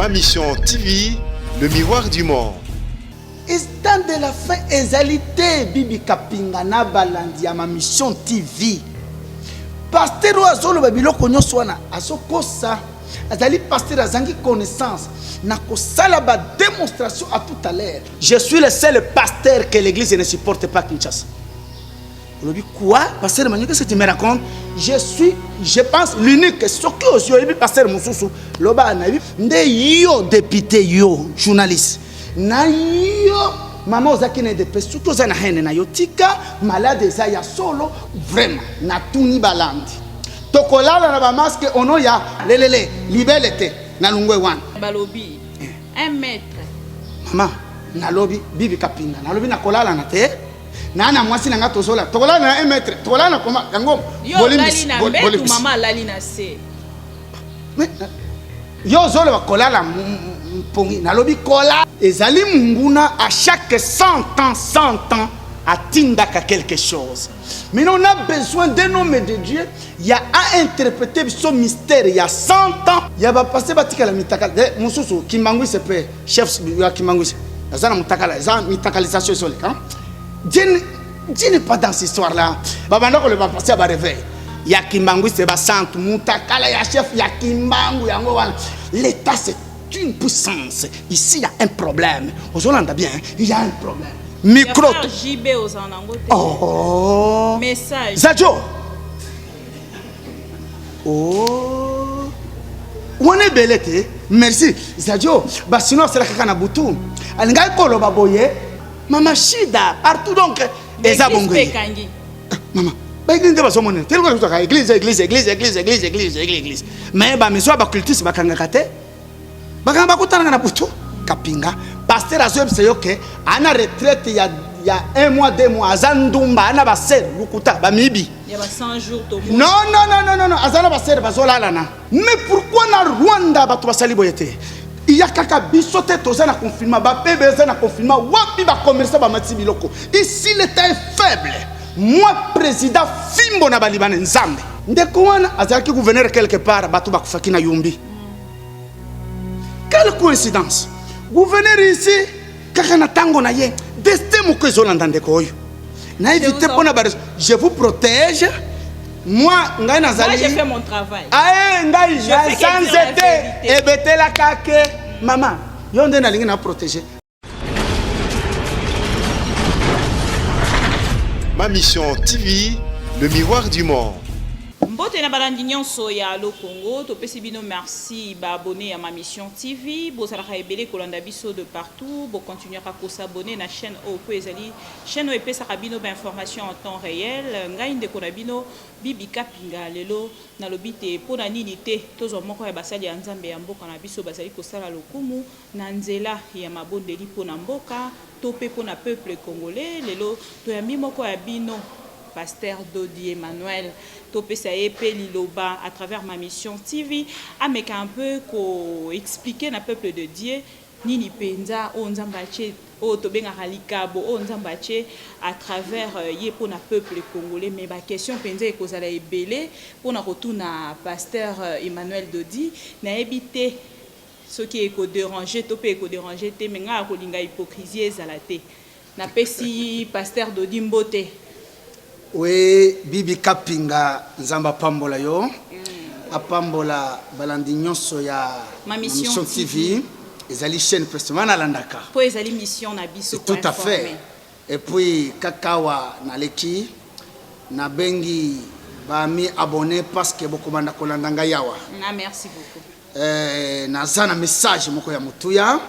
Ma mission TV, le miroir du monde. Instant de la fin, ezalité Bibi Kapinga na balandi ya ma mission TV. Pasteur Oazolo babilo konyo swana asokosa azali pasteur azangi connaissance na kosala ba démonstration à tout à l'heure. Je suis le seul pasteur que l'église ne supporte pas Kinshasa. On dit quoi? Pasteur Manu, qu'est-ce que tu me racontes? Je pense, l'unique, ce qui aussi, il y a pasteur Moussoussou, loba anabi, nde yo député yo journaliste, na yo maman ozaki na député, surtout za na hene na yo tika malade za ya solo vraiment na tuni balandi. Tokolala na ba masque ono ya lelele libelete na lungwe wan. Balobi 1 mètre. Maman, na lobi Bibi Kapinga, na lobi na kolala na te. Nana mwasi na ngato zola tokola na 1 mètre tokola na koma yango bolimis maman lali na se yo zola bakola la mpongi na lobi kola ezali munguna à chaque 100 ans atindaka quelque chose. Mais on a besoin d'un homme de Dieu, il y a à interpréter ce mystère il y a 100 ans. Il y a pas passé batika la mitaka mususu Kimangui c'est chef ya Kimangui azana mutakala za mitakalisation sur les camps. Dieu n'est pas dans cette histoire-là. Babanda ko le va passer à réveil. Ya Kimbangu c'est ba centre mutakala ya chef ya Kimbangu yango wana. L'état c'est une puissance. Ici il y a un problème. Aux Hollandais bien, il y a un problème. Micro. JB aux Anangote. Oh. Message. Zadjo. Oh. On est belete. Merci. Zadjo. Bah sinon c'est la kakana butu. Alinga ko lo baboye. Maman Shida, partout donc, Eza Bongoye. Maman, l'église n'est pas son monnaie. Tel que église. Mais, monsieur, cultus, bakangakate. Bakangakutana na puto. Kapinga. Pasteur Azob, c'est ok. Ana retraite, il y a 1 mois, 2 mois. Azandumba, ana baser, lukuta, bamibi. Il y a 100 jours, tout le monde. Non. Azana baser, bazola lana. Mais pourquoi na Rwanda, batu basali boyete? Il y a kaka bisote tozana confinement, ba bébé zana confinement, wapi ba commerçant ba mati biloko. Ici l'état est faible. Moi président Fimbo na balibane nzambe. Ndeko wana azaki gouverneur quelque part batu ba kufaki na yumbi. Quelle coïncidence. Gouverneur ici kaka na tango na ye. Destin mo ko zolanda ndeko oyo. Na éviter pona ba je vous protège. Moi, j'ai fait mon travail. Sans été, et bête la kake. Maman, yon de na lingi na protéger. Ma mission TV, le miroir du monde. Mbote na balandi nyonso ya lo Congo, to pesi bino merci ba abonné à ma mission TV, bo sala ebele kolanda biso de partout, bo continuer à s'abonner na chaîne Opo ezali chaîne Opo sa bino ba information en temps réel, ngai ndeko na bino Bibi Kapinga lelo na lobite pona nini te tozo moko ya basali ya nzambe ya mboka na biso basali kosala lokumu na nzela ya mabondeli pona mboka to pe pona peuple congolais lelo to ya moko ya bino Pasteur Dodi Emmanuel, Topesa Epe Liloba à travers ma mission TV, avec un peu expliquer na peuple de Dieu, Nini Penza, Onzambache, Otobenga Halikabo, Onzambache à travers Yepo na peuple congolais, mais ma question Penza et Kozala Ebele, pour na retour na Pasteur Emmanuel Dodi, na évité ce qui est dérangé, Topé est dérangé, mais nga kolinga hypocrisie ezalate. Na pesi Pasteur Dodi Mbote. Oui, Bibi Kapinga nzamba pambola yo. Apambola balandi nyonso ya ma mission TV. Ezali chaîne prestement na landaka. Po ezali mission na biso tout à fait. Et puis kakawa na leki na bengi ba mi abonné parce que bokomanda kolanda nga yawa. Na merci beaucoup. Na zana message moko ya mutuya.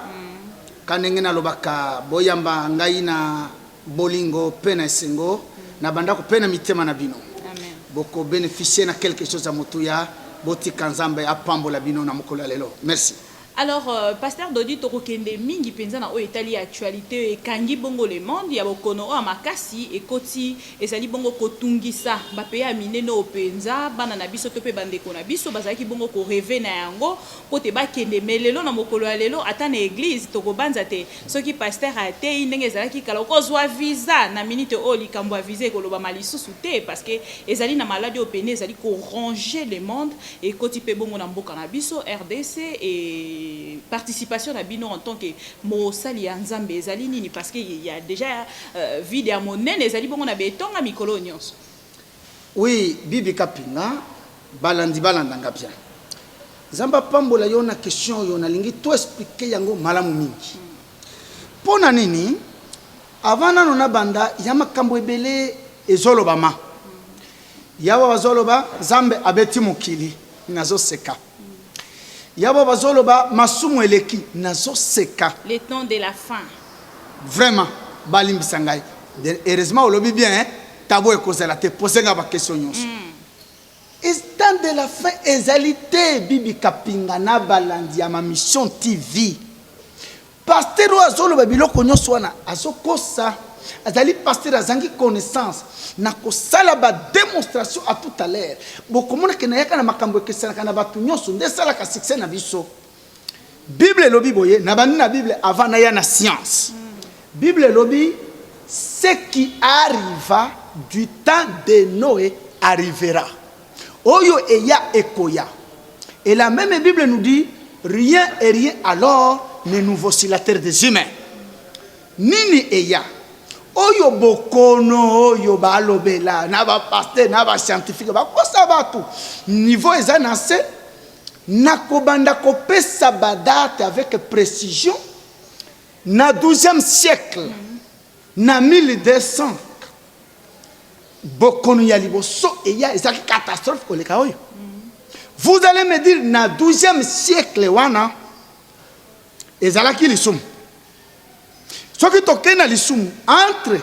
Kanenge na lobaka boyamba ngai na bolingo pena esengo. Na banda ko pena mitema na bino. Amen. Boko bénéficier na quelque chose à mutuya boti kanzambe apambola bino na mokolo lelo. Merci. Alors, Pasteur Dodi Torokende mingi penza na o Italie actualité et kangi bongo le monde ya bokono o makasi et koti ezali bongo kotungisa ba pe ya mineno penza bana na biso to pe bandeko na biso bazaki bongo ko rêver na yango pote ba kende melelo na mokolo ya lelo ata na église to ko banza te soki pasteur a te ndenge ezalaki kala ko zwa visa na minute o likambo a visa ko loba malisusu te parce que ezali na maladie o pene ezali ko ranger le monde et koti pe bongo na mboka na biso RDC et participation d'Abino en tant que Mosali Anzambe ezali nini parce que il y a déjà vide à monene ezali bongo na beton à mikolo nyonso. Oui, Bibi Kapinga balandi balandanga bien. Zamba pambola yo na question yo na lingi to expliquer yango malamu mingi. Pona nini avant na banda ya makambo ebele ezolobama. Yawa bazoloba Zambe abeti mokili nazo seka. Yawa bazoloba masumu eleki nazo seka. Les temps de la fin. Vraiment balimbisa ngai. Heureusement olobi bien hein. Tabo ekozela te posenga ba question nyonso. Instant de la fin ezalité Bibi Kapinga na balandi ya ma mission TV. Pasteur Oazolo babiloko nyonso wana azokosa azali pasteur azangi connaissance na kosala ba démonstration à tout à l'heure. Bokomona ke na yaka na makambo ekesana kana batu nyonso ndesala ka succès na biso. Bible lobi boye na bani na Bible avant na ya na science. Bible lobi ce qui arriva du temps de Noé arrivera. Oyo eya ekoya. Et la même Bible nous dit rien et rien alors ne nouveau sur la terre des humains. Nini eya. Oyo bokono oyo balobela na ba pasteur na ba scientifique ba kosa batu. Niveau ezanase na kobanda kopesa badate avec précision na 12e siècle na 1200 bokono ya liboso eya ezaki catastrophe koleka oyo. Vous allez me dire na 12e siècle wana ezalaki lisumu. Soki tokena lisumu entre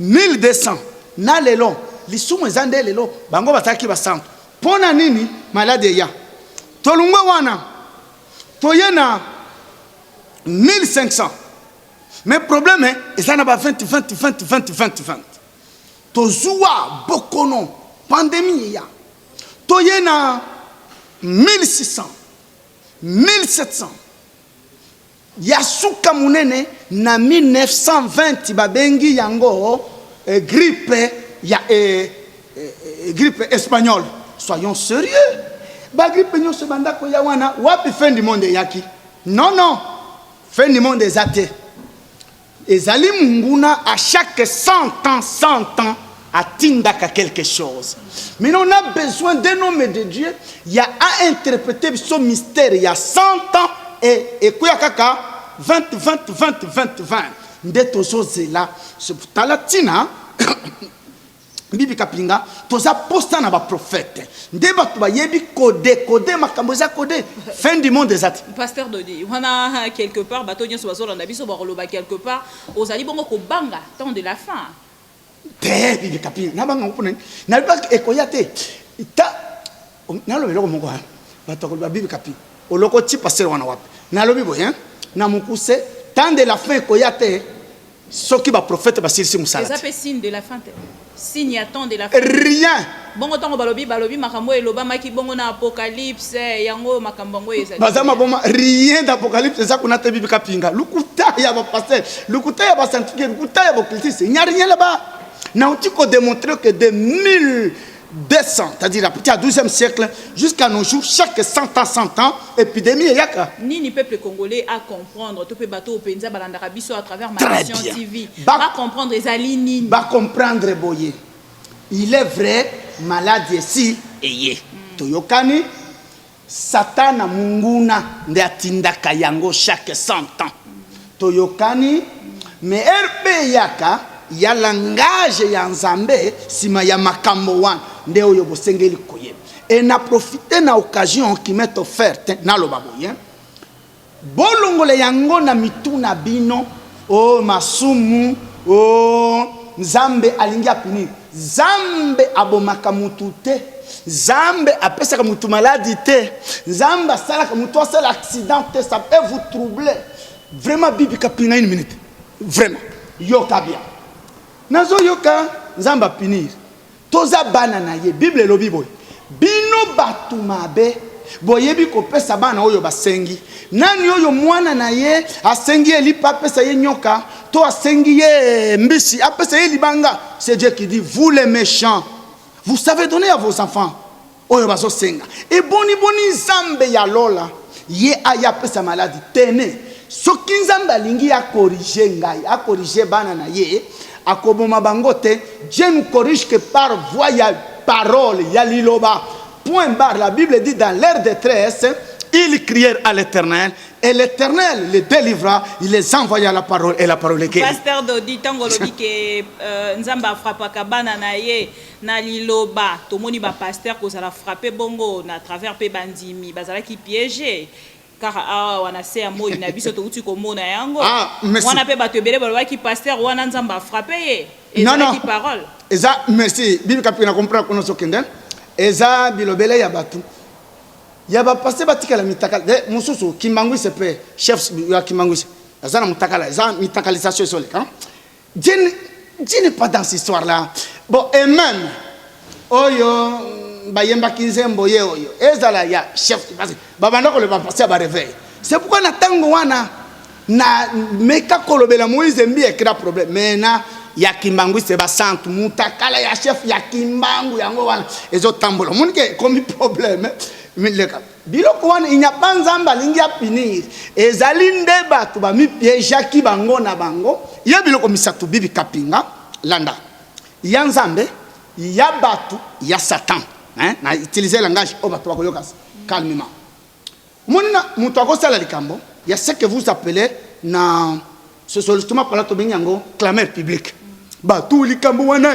1200 na lelo lisumu ezande lelo bango bataki basantu. Pona nini malade ya tolungwe wana toyena 1500. Mais problème ezana ba 20. Tozuwa bokono pandémie ya toyena 1600 1700 yasuka munene na 1920 babengi yango grippe ya grippe espagnole. Soyons sérieux. Ba grippe nyonso bandako ya wana wapi fin du monde yaki? Non, fin du monde ezate. Ezali munguna à chaque 100 ans atindaka quelque chose. Mais on a besoin d'un homme de Dieu. Il y a à interpréter ce mystère. Il y a 100 ans et quoi kaka 20. Ndeto zozela. C'est pour talatina. Bibi Kapinga, toza posta na ba prophète. Ndeba tuba yebi code makamboza code fin du monde ezati. Pasteur Dodi, on a quelque part bato nyonso bazola na biso bakoloba quelque part ozali bongo ko banga temps de la fin. Te Bibi Kapinga na banga opona na ba ekoyate. Ta na lo beloko mongo ha. Bato ko Bibi Kapinga. Oloko ti pasteur wana wapi. Na lobi boye hein. Na mukuse temps de la fin ekoyate. Soki ba prophète basirisi musala. Ça fait signe de la fin. Signe à temps de la fin. Rien. Bongo tango balobi makambo eloba maki bongo na apocalypse yango makambo ngo ezali. Bazama boma rien d'apocalypse ça qu'on a te Bibi Kapinga. Lukuta ya ba pasteur, lukuta ya ba scientifique, lukuta ya ba cultiste. Il n'y a rien là-bas. Na on tiko démontrer que de 1200, c'est-à-dire à partir du 12e siècle jusqu'à nos jours, chaque 100 ans, épidémie yaka. Ni peuple congolais à comprendre, tout peut bateau au Penza balandara biso à travers ma mission TV. Ba comprendre les alignes. Ba comprendre boye. Il est vrai, maladie ici eye. Toyokani Satana munguna nde atindaka yango chaque 100 ans. Toyokani mais RP yaka ya langage ya Nzambe sima ya makambo wana nde oyo bosengeli koyeba. Et na profiter na occasion qui m'est offerte na loba boye. Bolongole yango na mituna bino o masumu o Nzambe alingi apini. Nzambe abomaka mutu te. Nzambe apesaka mutu maladi te. Nzambe asalaka mutu asala accident te, ça peut vous troubler. Vraiment Bibi Kapinga une minute. Vraiment. Yoka bien. Nazo yoka Nzamba pinir. Toza bana na ye Bible lobi boy. Bino batu mabe boyebi kopesa bana oyo basengi. Nani oyo mwana na ye asengi elipa apesa ye nyoka, to asengi ye mbisi apesa ye libanga. C'est Dieu qui dit vous les méchants, vous savez donner à vos enfants oyo bazo senga. Et boni Nzambe ya lola ye aya pesa maladie tene soki nzambe alingi akorige ngai akorige bana na ye akoboma bango te. Dieu nous corrige que par voie ya parole ya liloba. Point barre, la Bible dit dans leur détresse ils crièrent à l'Éternel et l'Éternel les délivra, il les envoya la parole et la parole est guérie. Pasteur Dodi tango lobi ke nzamba frappaka bana na ye na liloba tomoni ba pasteur ko zala frapper bongo na travers pe bandimi bazala ki piéger car wana se amoyi na biso to uti ko mona yango wana pe bato ebele ba ki pasteur wana nzamba frapper ye et qui parole eza merci bibi kapina comprendre kono sokenden eza bilobele ya batu ya ba passer batikala mitakala mususu kimbangu sepe chef ya kimbangu azana mutakala eza mitakalisation sur le camp. Dieu n'est pas dans cette histoire là. Bon et même oyo bayemba kinzembo ye oyo ezala ya chef parce babanda ko le passer ba réveil. C'est pourquoi na tango wana na meka kolobela Moïse mbi ekra problème mais na ya kimbangu se ba santu mutakala ya chef ya kimbangu yango wana ezo tambola munike comme problème biloko wana il n'y a pas nzamba lingi ya pinir ezali nde bato ba mi piejaki bango na bango ya biloko misatu bibi kapinga landa ya nzambe ya bato ya satan hein na utiliser langage o bato bakoyoka calmement monina muto akosala likambo ya ce que vous appelez na ce solution par la to benyango clameur public bato likambo wana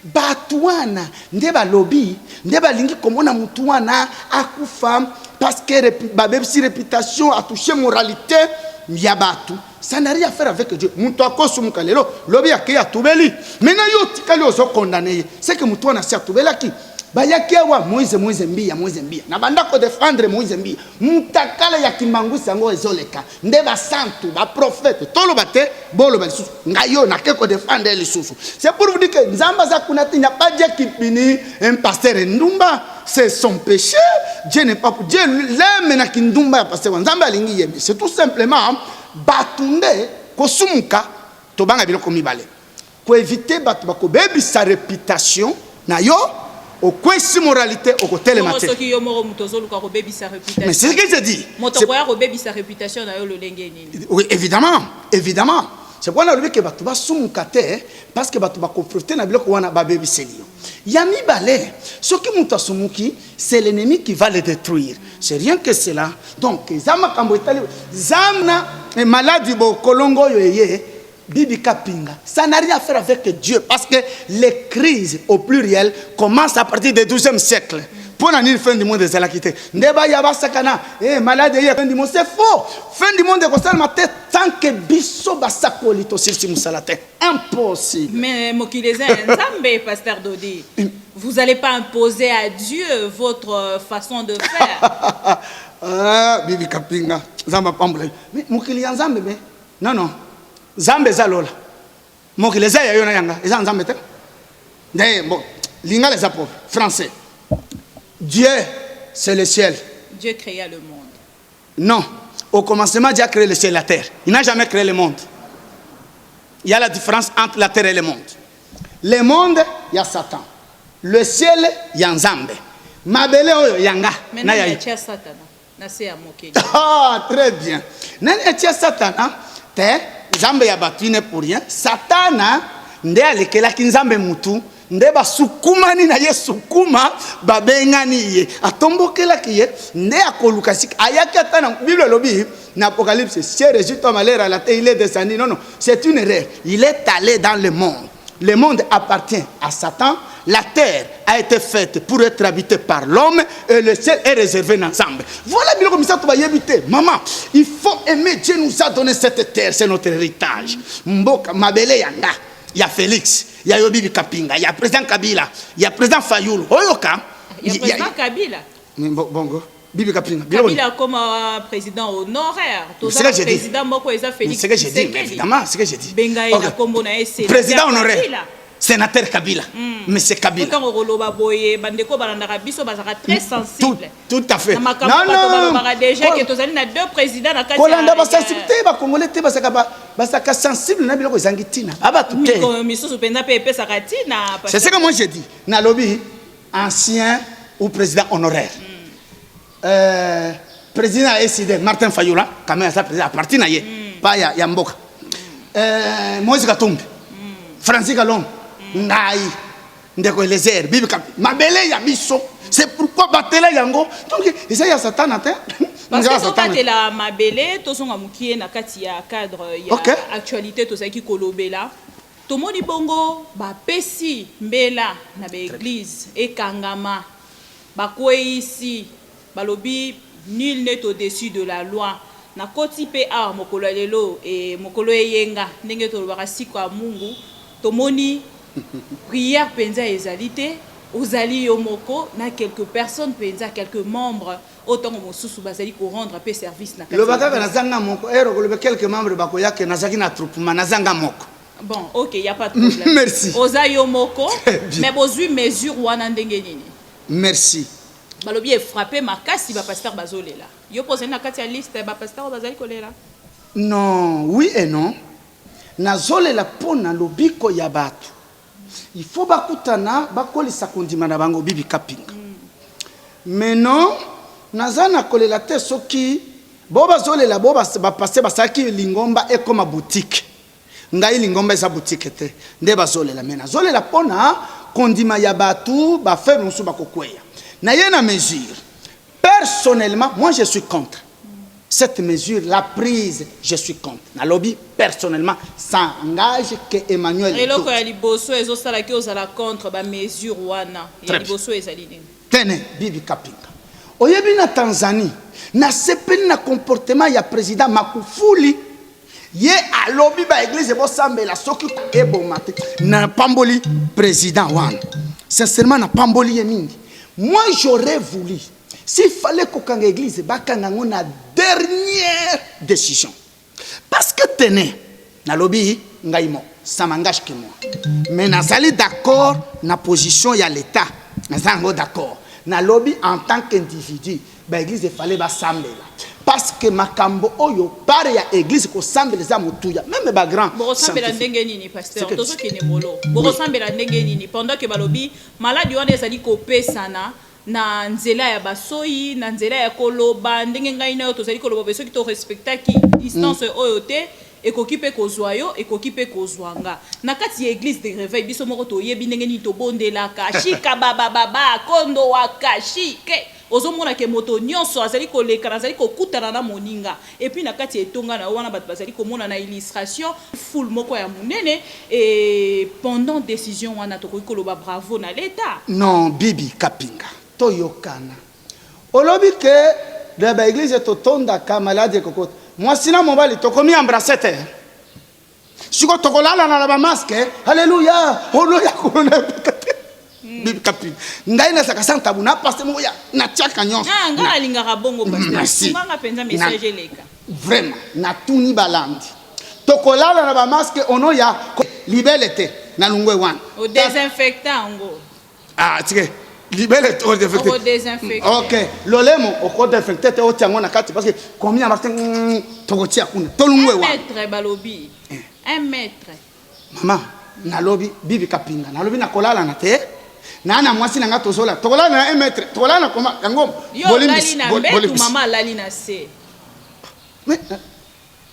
Batouana, ndeba lobby, ndeba lingi komona mutuana akufa parce que babebsi réputation a touché moralité ya batu. Ça n'a rien à faire avec Dieu. Mutu akosu mukalelo lobby akeya tubeli. Mena yo tikali ozo condamné. C'est que mutuana sia tubela ki bayaki wa Moïse mbia na banda ko défendre Moïse mbia mutakala ya kimbangu sango ezoleka ndeba santu ba prophète tolo bate bolo ba lisusu ngayo na ke ko défendre lisusu. C'est pour vous dire que nzamba za kunati n'y a pas Dieu qui punit un pasteur ndumba, c'est son péché. Dieu n'est pas pour Dieu l'aime na kindumba ya pasteur nzamba alingi yembi. C'est tout simplement batunde ko sumuka to banga biloko mibale ko éviter batu bako bebi sa réputation na yo au quoi si moralité au côté les matins. Mais c'est ce que je dis. Oui, évidemment, évidemment. C'est pourquoi on a dit que tu vas soumukate parce que tu vas confronter na biloko wana ba baby selio. Yami balé, ce qui monta soumuki, c'est l'ennemi qui va le détruire. C'est rien que cela. Donc zama kambo itali zamna maladie bo kolongo yoyé. Bibi Kapinga, ça n'a rien à faire avec Dieu parce que les crises au pluriel commencent à partir du XIIe siècle. Pour la fin du monde des Alakité, Ndeba Yaba Sakana, malade, fin du monde, c'est faux. Fin du monde, tant que Bisso Basakolito Sirsi Moussalate, impossible. Mais Mokileza Nzambe, Pasteur Dodi, vous n'allez pas imposer à Dieu votre façon de faire. Bibi Kapinga, Zamba Pamble. Mais Mokileza Nzambe, non, non. Zambe zalola moki les aya yona yanga eza nzambe te ndé bon linga les apôtres français Dieu c'est le ciel. Dieu créa le monde. Non, au commencement Dieu a créé le ciel et la terre. Il n'a jamais créé le monde. Il y a la différence entre la terre et le monde. Le monde il y a Satan. Le ciel il y a nzambe. Mabele oyo yanga na ya Satan. Na se amoke. Ah très bien. Nani etia Satan te nzambe ya batine pour rien. Satana nde alekelaki nzambe mutu nde basukumani na ye sukuma babengani ye atombokelaki ye nde akoluka sik ayaki ata na Bible lobi na Apocalypse si résultat malheur à la terre il est descendu. Non, c'est une erreur. Il est allé dans le monde. Le monde appartient à Satan. La terre a été faite pour être habitée par l'homme et le ciel est réservé ensemble. Voilà bien comme ça tu vas y habiter. Maman, il faut aimer. Dieu nous a donné cette terre, c'est notre héritage. Mboka, Mabele Yanga, il y a Félix, il y a Yobi Kapinga, il y a président Kabila, il y a président Fayoulou. Oyoka, il y a président Kabila. Bongo. Bibi Kapinga. Kabila comme président honoraire. C'est ce que j'ai dit. Président Moko Eza Félix. C'est ce que j'ai dit, évidemment, c'est ce que j'ai dit. Bengaï la combo na ese. Président honoraire. Sénateur Kabila, mais c'est Kabila. Quand on roloba boye, bandeko balanda biso bazaka très sensible. Tout à fait. Non, non. Déjà que tu as deux présidents na kati. Kolanda ba sensibilité ba congolais te basaka sensible na biloko zangitina. Aba tout est. Miso supenda pepe sakatina. C'est ce que moi j'ai dit. Na lobby ancien ou président honoraire. président SID Martin Fayula quand même ça président à partir naie pas ya mboka Moïse Katumbi Francis Kalongo ngai ndeko Eliezer bibi mabele ya biso c'est pourquoi batela yango donc ça ya Satan atteint parce que to batela mabele to songa mukie na kati ya cadre ya actualité to saki kolobela to moni bongo ba pesi mbela na ba église ekangama ba ici balobi nul n'est au-dessus de la loi na koti pe a mokolo lelo et mokolo yenga ndenge to lobaka siko ya Mungu to moni prière penza ezalité ozali yomoko na quelques personnes penza quelques membres autant que mosusu bazali ko rendre pe service na kati le bakaka nazanga moko ero ko quelques membres bakoyake nazaki na troupement nazanga moko. Bon, ok, il n'y a pas de problème. Merci. Ozayo moko, mais bozu mesure wana ndenge nini. Merci. Balobi est frappé ma kasi ba pasteur bazole là. Yo posé na kati ya liste ba pasteur bazali kolela. Non, oui et non. Nazole la pona lobiko ya batu. Il faut bakutana bakolisa kondima na bango bibi kapinga. Mais non, nazana kolela te soki bo bazole la bo ba passer basaki lingomba e comme boutique. Ngai lingomba eza boutique te nde bazolela mena zolela pona kondima ya batu ba faire musu bakokweya na yena mesure personnellement moi je suis contre cette mesure la prise je suis contre na lobby personnellement ça engage que Emmanuel et loko ya liboso ezo sala ki ozala contre ba mesure wana ya liboso ezali nini tene bibi kapinga oyebi na Tanzanie na sepeli na comportement ya président Magufuli ye alobi ba église bo sambela soki ebomate na pamboli président wana sincèrement na pamboli ye mingi moi j'aurais voulu s'il fallait kokanga église bakanga ngona dernière décision parce que tenez na lobi ngaimo ça m'engage que moi mais nazali d'accord na position ya l'état nazango d'accord na lobby en tant qu'individu ba église il fallait ba sambela parce que makambo oyo pare ya église ko sambela za mutuya même ba grand bo sambela ndenge nini pasteur tozo kene molo bo sambela ndenge nini pendant que balobi maladi wana ezali ko pesana na nzela ya basoyi na nzela ya koloba ndenge ngai na yo tozali koloba beso ki to respectaki distance oyo te ekoki pe kozwa yo ekoki pe kozwanga na kati ya église de réveil biso moko toyebi ndenge nini tobondelaka shika baba kondo wakashike ozomona ke moto nyonso azali koleka azali kokutana na moninga et puis na kati etonga na wana bato bazali komona na illustration full moko ya munene et pendant décision wana tokoki koloba bravo na l'état non bibi kapinga toyokana olobi ke de ba église totonda ka malade kokota moi sina mobali tokomi embrasser te siko tokolala na ba masque alléluia oloya kona bibi kapinga ngai na saka santa buna pasteur moya na tiaka nyonso nga alingaka bongo pasteur nga penza message leka vraiment na tuni balandi tokolala na ba masque ono ya libele te na lungwe wana au désinfectant ngo tike libele to désinfecté OK lolemo o désinfecté te o tiango na kati parce que combien martin to ko tia kuna to lungwe wana maître balobi un maître mama na lobi bibi kapinga na lobi na kolala na te na mwasi na nga tozola tokolala na 1 mètre tokolala na koma yango bolimbis mama lali na se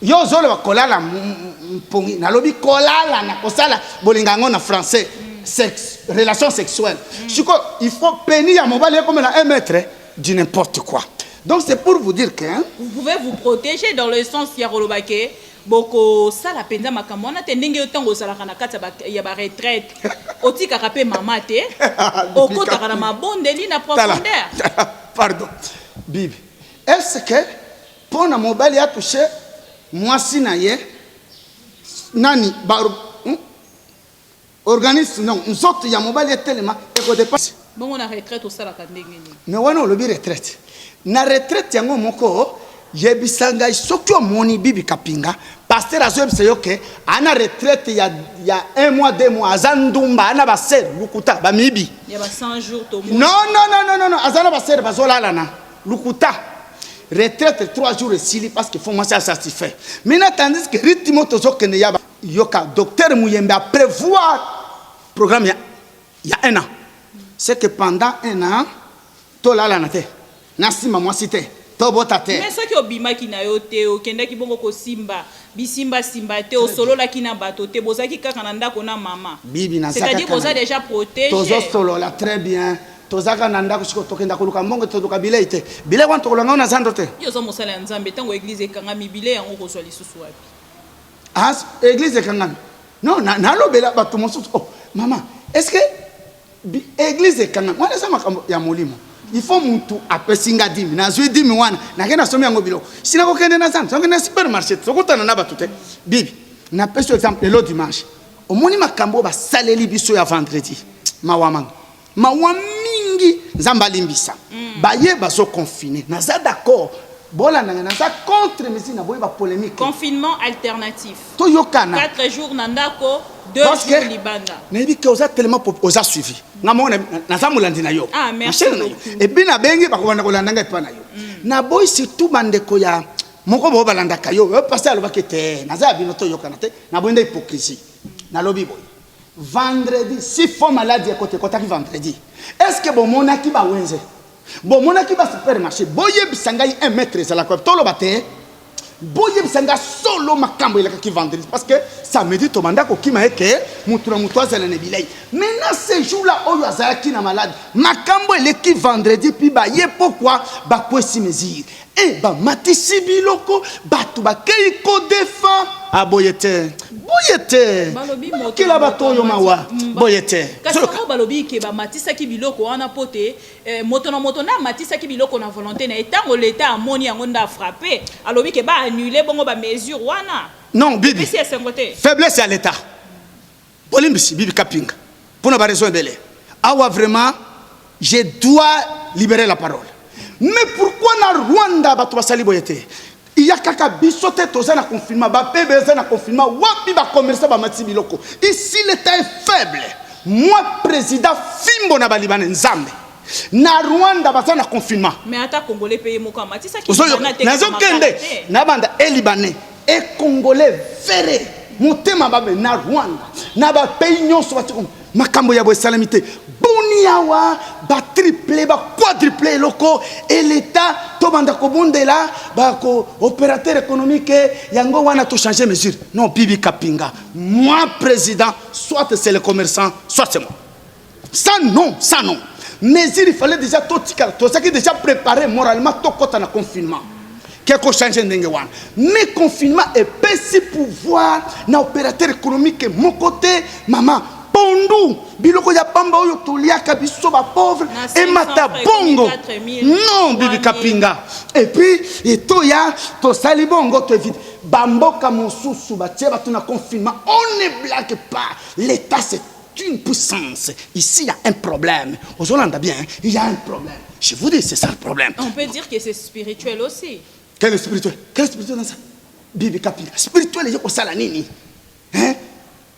yo zolo ba kolala mpongi na lobi kolala na kosala bolingango na français sexe relation sexuelle siko il faut pénir à mobile comme na 1 mètre du n'importe quoi donc c'est pour vous dire que vous pouvez vous protéger dans le sens ya rolobake boko sala penza makambo na te ndenge otango sala kana kati ya ba retraite otika kape mama te okota na mabondeli na profondeur pardon bibi est-ce que pour na mobile ya toucher moi sinaye nani ba organisme non nzoto ya mobile ya tellement e ko dépasse bongo na retraite osala ka ndenge ni mais wana lobi retraite na retraite yango moko yebisanga soki omoni bibi kapinga pasteur azoyebisa yo ke ana retraite ya 1 mois 2 mois aza ndumba ana basere lukuta bamibi ya ba 100 jours to non azana basere bazolala na lukuta retraite 3 jours esili parce que faut moi ça satisfait maintenant tandis que rythme tozokende ya yoka docteur Muyembe a prévoir programme il y a 1 an c'est que pendant 1 an tolala na te nasima moi cité tobota te mais soki obimaki na yo te okendaki bongo kosimba bisimba te osololaki na bato te bozalaki kaka na ndako na mama bibi na c'est-à-dire boza déjà protégé tozosolola très bien tozaka na ndako siko tokenda koluka mbongo toluka bilei te bilei wana tokolanga ngo na zando te yo oza mosala ya nzambe ntango église ekangami bilei yango kozwa lisusu wapi église ekangami non nalobela bato mosusu mama est-ce que église ekangami wana eza makambo ya molimo il faut mutu apesi nga dimi nazwi dimi wana nakende nasomi yango biloko sina kokende na zando sokende na supermarché sokotana na bato te bibi napesi exemple lelo dimanche omoni makambo basaleli biso ya vendredi mawa mingi nzambe alimbisa baye bazoconfine naza d'accord bolandanga naza contre mesure na boye bapolémique confinement alternatif toyokana 4 jours na ndako 2 jours libanda nayebi ke oza tellement oza suivi nga moko naza molandi na yo merci epi nabengi bakobanda kolandanga epa na yo naboyi surtout bandeko ya moko bao balandaka yo pasi alobaki te naza ya bino toyokana te naboyi nde hypocrisie nalobi boye vendredi si fo maladi ekotaki vendredi est-ce que bomonaki bawenze bomonaki basupermarché boyebisa ngai 1 mètre ezalaka toloba te boyebisa ngai solo makambo elakaki vendredi parce que samedi tobanda kokima eke mutu na mutu azala na bilei maintenant ce jour là oyo azalaki na malade makambo eleki vendredi puis baye pourquoi bakwesi mesure e bamatisi biloko bato bakei kodefa boye te kila bato oyo mawa boye te kasi bango balobi ke bamatisaki biloko wana po te moto na amatisaki biloko na volonté na etango leta amoni yango nda frappé alobi ke baannule bongo bamesure wana non bibi faiblesse ya l'état polimbisi bibi kapinga mpona baraison ebele awa vraiment je dois libérer la parole mais pourquoi na Rwanda bato basali boye te il y a kaka biso te toza na confinement ba pebe za na confinement wapi ba commerçant ba matisi biloko ici l'état est faible moi président fimbo na balibane nzambe na Rwanda baza na confinement mais ata congolais paye moko matisa ki nazo kende na banda e libanais e congolais verre motema babe na Rwanda na ba pays nyonso batiko makambo ya bo salamité boniawa ba triplé ba quadruplé loko et l'état to banda ko bondela ba ko opérateur économique yango wana to changer mesure non bibi kapinga moi président soit c'est le commerçant soit c'est moi ça non mais il fallait déjà tout ça qui déjà préparé moralement to kota na confinement quelque changer ndenge wana mais confinement est petit pouvoir na opérateur économique mon côté maman pondu biloko ya pamba oyo toliaka biso ba pauvre et mata bongo non bibi kapinga et puis etoya to sali bongo to vite bamboka mosusu batie batu na confinement on ne blague pas l'état c'est une puissance ici il y a un problème aux Hollandais bien il y a un problème je vous dis c'est ça le problème on peut dire que c'est spirituel aussi quel est spirituel dans ça bibi kapinga spirituel yoko sala nini hein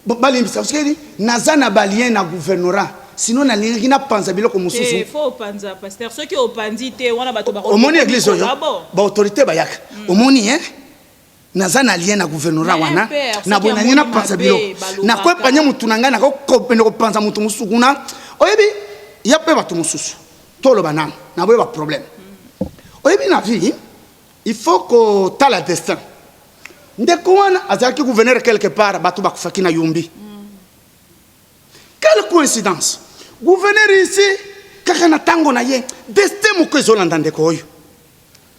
balimbisa usikeli nazana balien na gouvernorat sinon na lingi na panza biloko mususu faut panza pasteur ceux qui opandi te wana bato ba omoni église oyo ba autorité bayaka omoni hein nazana lien na gouvernorat wana na bonani na panza biloko na ko panya mutu nanga na ko pende ko panza mutu mususu kuna oyebi ya pe bato mususu tolo banana na boye ba problème oyebi na vie il faut que ta la destin ndeko wana azaki gouverneur quelque part bato bakufaki na yumbi quelle coïncidence gouverneur ici kaka na tango na ye destin moko ezolanda ndeko oyo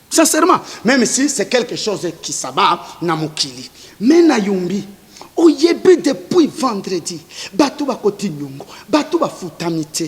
sincèrement même si c'est quelque chose qui s'abat na mokili mais na yumbi oyebi depuis vendredi bato bakoti nyongo bato bafutami te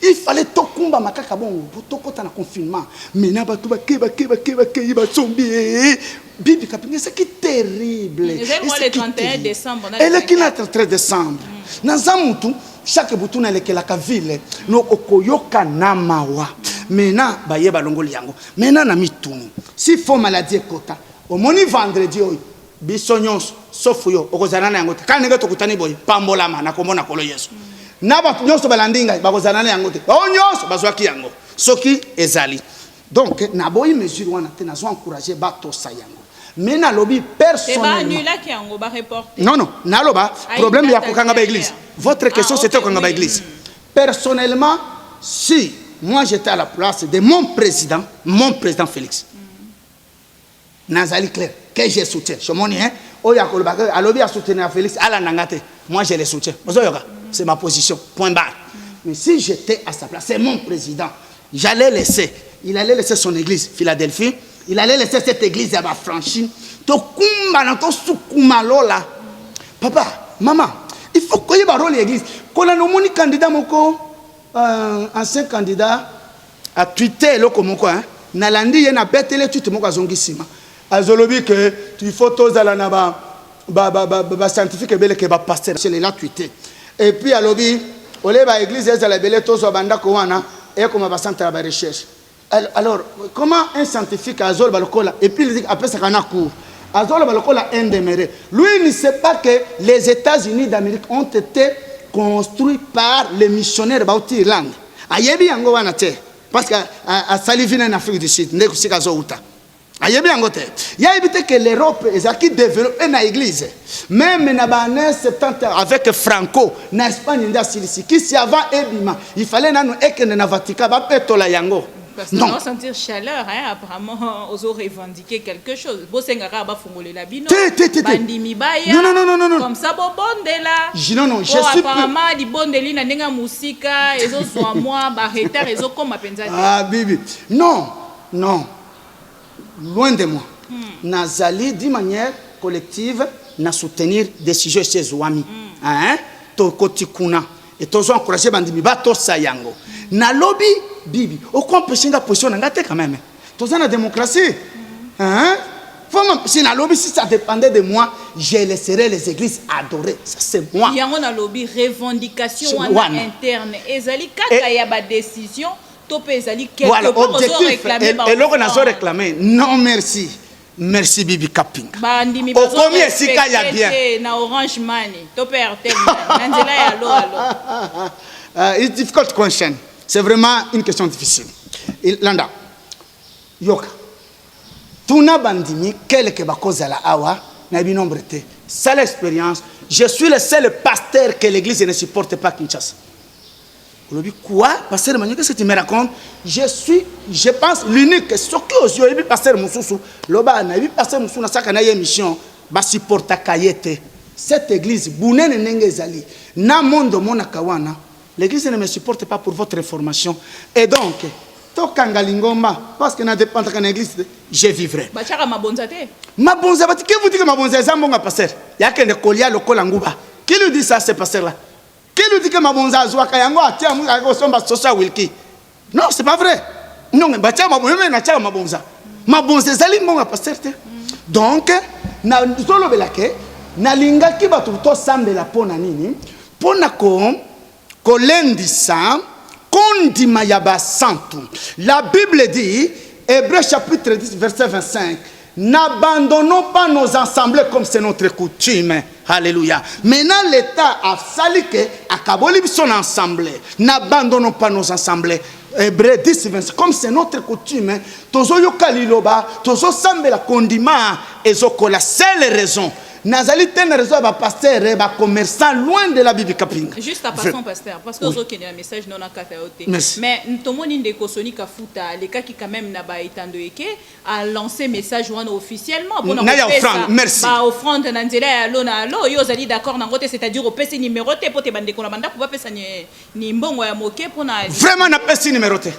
il fallait tout combat makaka bon to kota na confinement mais na bato bakeba zombie bibi kapinga c'est qui terrible c'est le 31 décembre elle est qui na 13 décembre na zamutu chaque butu na lekela ka ville no okoyoka na mawa mena baye balongoli yango mena na mituni si fo maladie kota au moni vendredi oyo biso nyonso sauf yo okozana na yango kanenge tokutani boye pambolama na komona kolo Yesu na bato nyonso balandinga bakozana na yango te o nyonso bazwaki yango soki ezali donc na boyi mesure wana te nazo encourager bato sa yango mais na lobi personnellement non na loba problème ya kokanga ba église votre question c'était kokanga ba église personnellement si moi j'étais à la place de mon président Félix Nazali clair, que je soutiens. Je m'en dis, hein, Oya Kolobaka, Alobi a soutenu Félix, Ala Nangate. Moi, je le soutiens. C'est ma position. Point barre. Mais si j'étais à sa place, c'est mon président, j'allais laisser. Il allait laisser son église, Philadelphie. Il allait laisser cette église à ma franchise. Papa, maman, il faut qu'il y ait un rôle l'église. Quand on a un candidat, ancien candidat, a tweeté, Nalandi, il y a un bête, il y a un tweet, Azolobi que tu faut tous à la naba scientifique et que pasteur c'est là tweeté et puis à lobby au lieu de l'église est à la belle tous au banda koana et comme va centre de recherche. Alors comment un scientifique Azol Balokola et puis il dit après ça qu'on a cours Azol Balokola un demeuré lui il ne sait pas que les États-Unis d'Amérique ont été construits par les missionnaires bauti Irlande ayebi yango wana te parce que à Salivine en Afrique du Sud ndeko sika zo uta. Il y a évité que l'Europe qui développe une église. Même dans les années 70 avec Franco, en Espagne, qui s'y avant Ebima, il fallait que le Vatican soit yango. Parce qu'on va sentir chaleur, hein, apparemment, aux autres revendiquer quelque chose. Non. Comme ça, bon, là. Non, je suis apparemment, di bondeli na nenga musika, ezo soa moi, barreta, ezo comme apenzade. Ah, Bibi. Non. Loin de moi. Nazali d'une manière collective na soutenir décision chez Zouami. Hein? To kotikuna et tozo encourager bandimi ba to sayango. Na lobby bibi. Au quoi empêcher la position ngate quand même. Tozo na démocratie. Hein? Si na lobby si ça dépendait de moi, je laisserais les églises adorer. Ça c'est moi. Il y a un lobby revendication interne. Ezali kaka ya ba décision. Voilà, objectif. Et là, on a réclamé. Non, merci. Merci, Bibi Kaping. Au combien si il y a bien. Na Orange Money. It's difficult question. C'est vraiment une question difficile. Landa, Yoka. Tuna bandimi, quel que bakoza la awa, n'a pas nombre de. C'est l'expérience. Je suis le seul pasteur que l'église ne supporte pas Kinshasa. Quoi? Pasteur Emmanuel, qu'est-ce que tu me racontes? Je pense, l'unique, ce que je dis, pasteur Moussou, l'oba, n'a vu pasteur Moussou, dans sa émission, va supporter Kayete. Cette église, Bounen Nengezali, na monde monakawana, l'église ne me supporte pas pour votre information. Et donc, Tokangalingoma, parce que n'a dépend de l'église, je vivrai. Bachara Mabonzate. Mabonzate, qui vous dit que Mabonzate est un bon pasteur? Il y a qu'un colia, le Kolangouba. Qui lui dit ça, ce pasteur-là? Qui lui dit que Mabonza a joué Kayango a tiré à Wilki? Non, c'est pas vrai. Non, mais Mabonza. Mabonza est un bon pasteur. Donc, na zolo belake, na linga ki batu to sambela pona nini, pona ko lendisa, kondima yaba santu. La Bible dit, Hébreux chapitre 10, verset 25, n'abandonnons pas nos assemblées comme c'est notre coutume. Alléluia. Maintenant, l'État a sali que à Kaboli son assemblée. N'abandonnons pas nos assemblées. Hébreux 10, 25. Comme c'est notre coutume, tozo yokaliloba, tozo sambe la condiment et zoko la seule raison. Nazali ten raison ba pasteur et ba commerçant loin de la Bible Kaping. Juste à passant pasteur parce que vous avez un message non à kataote. Mais ntomoni ndeko soni kafuta les cas qui quand même na ba itando eke a lancé message one officiellement pour merci. Ba offrande na nzela ya lona alo yo zali d'accord na ngote c'est-à-dire au PC numéro T pour te bande ko na banda pour pas pesa ni mbongo ya moke pour na vraiment na PC numéro T.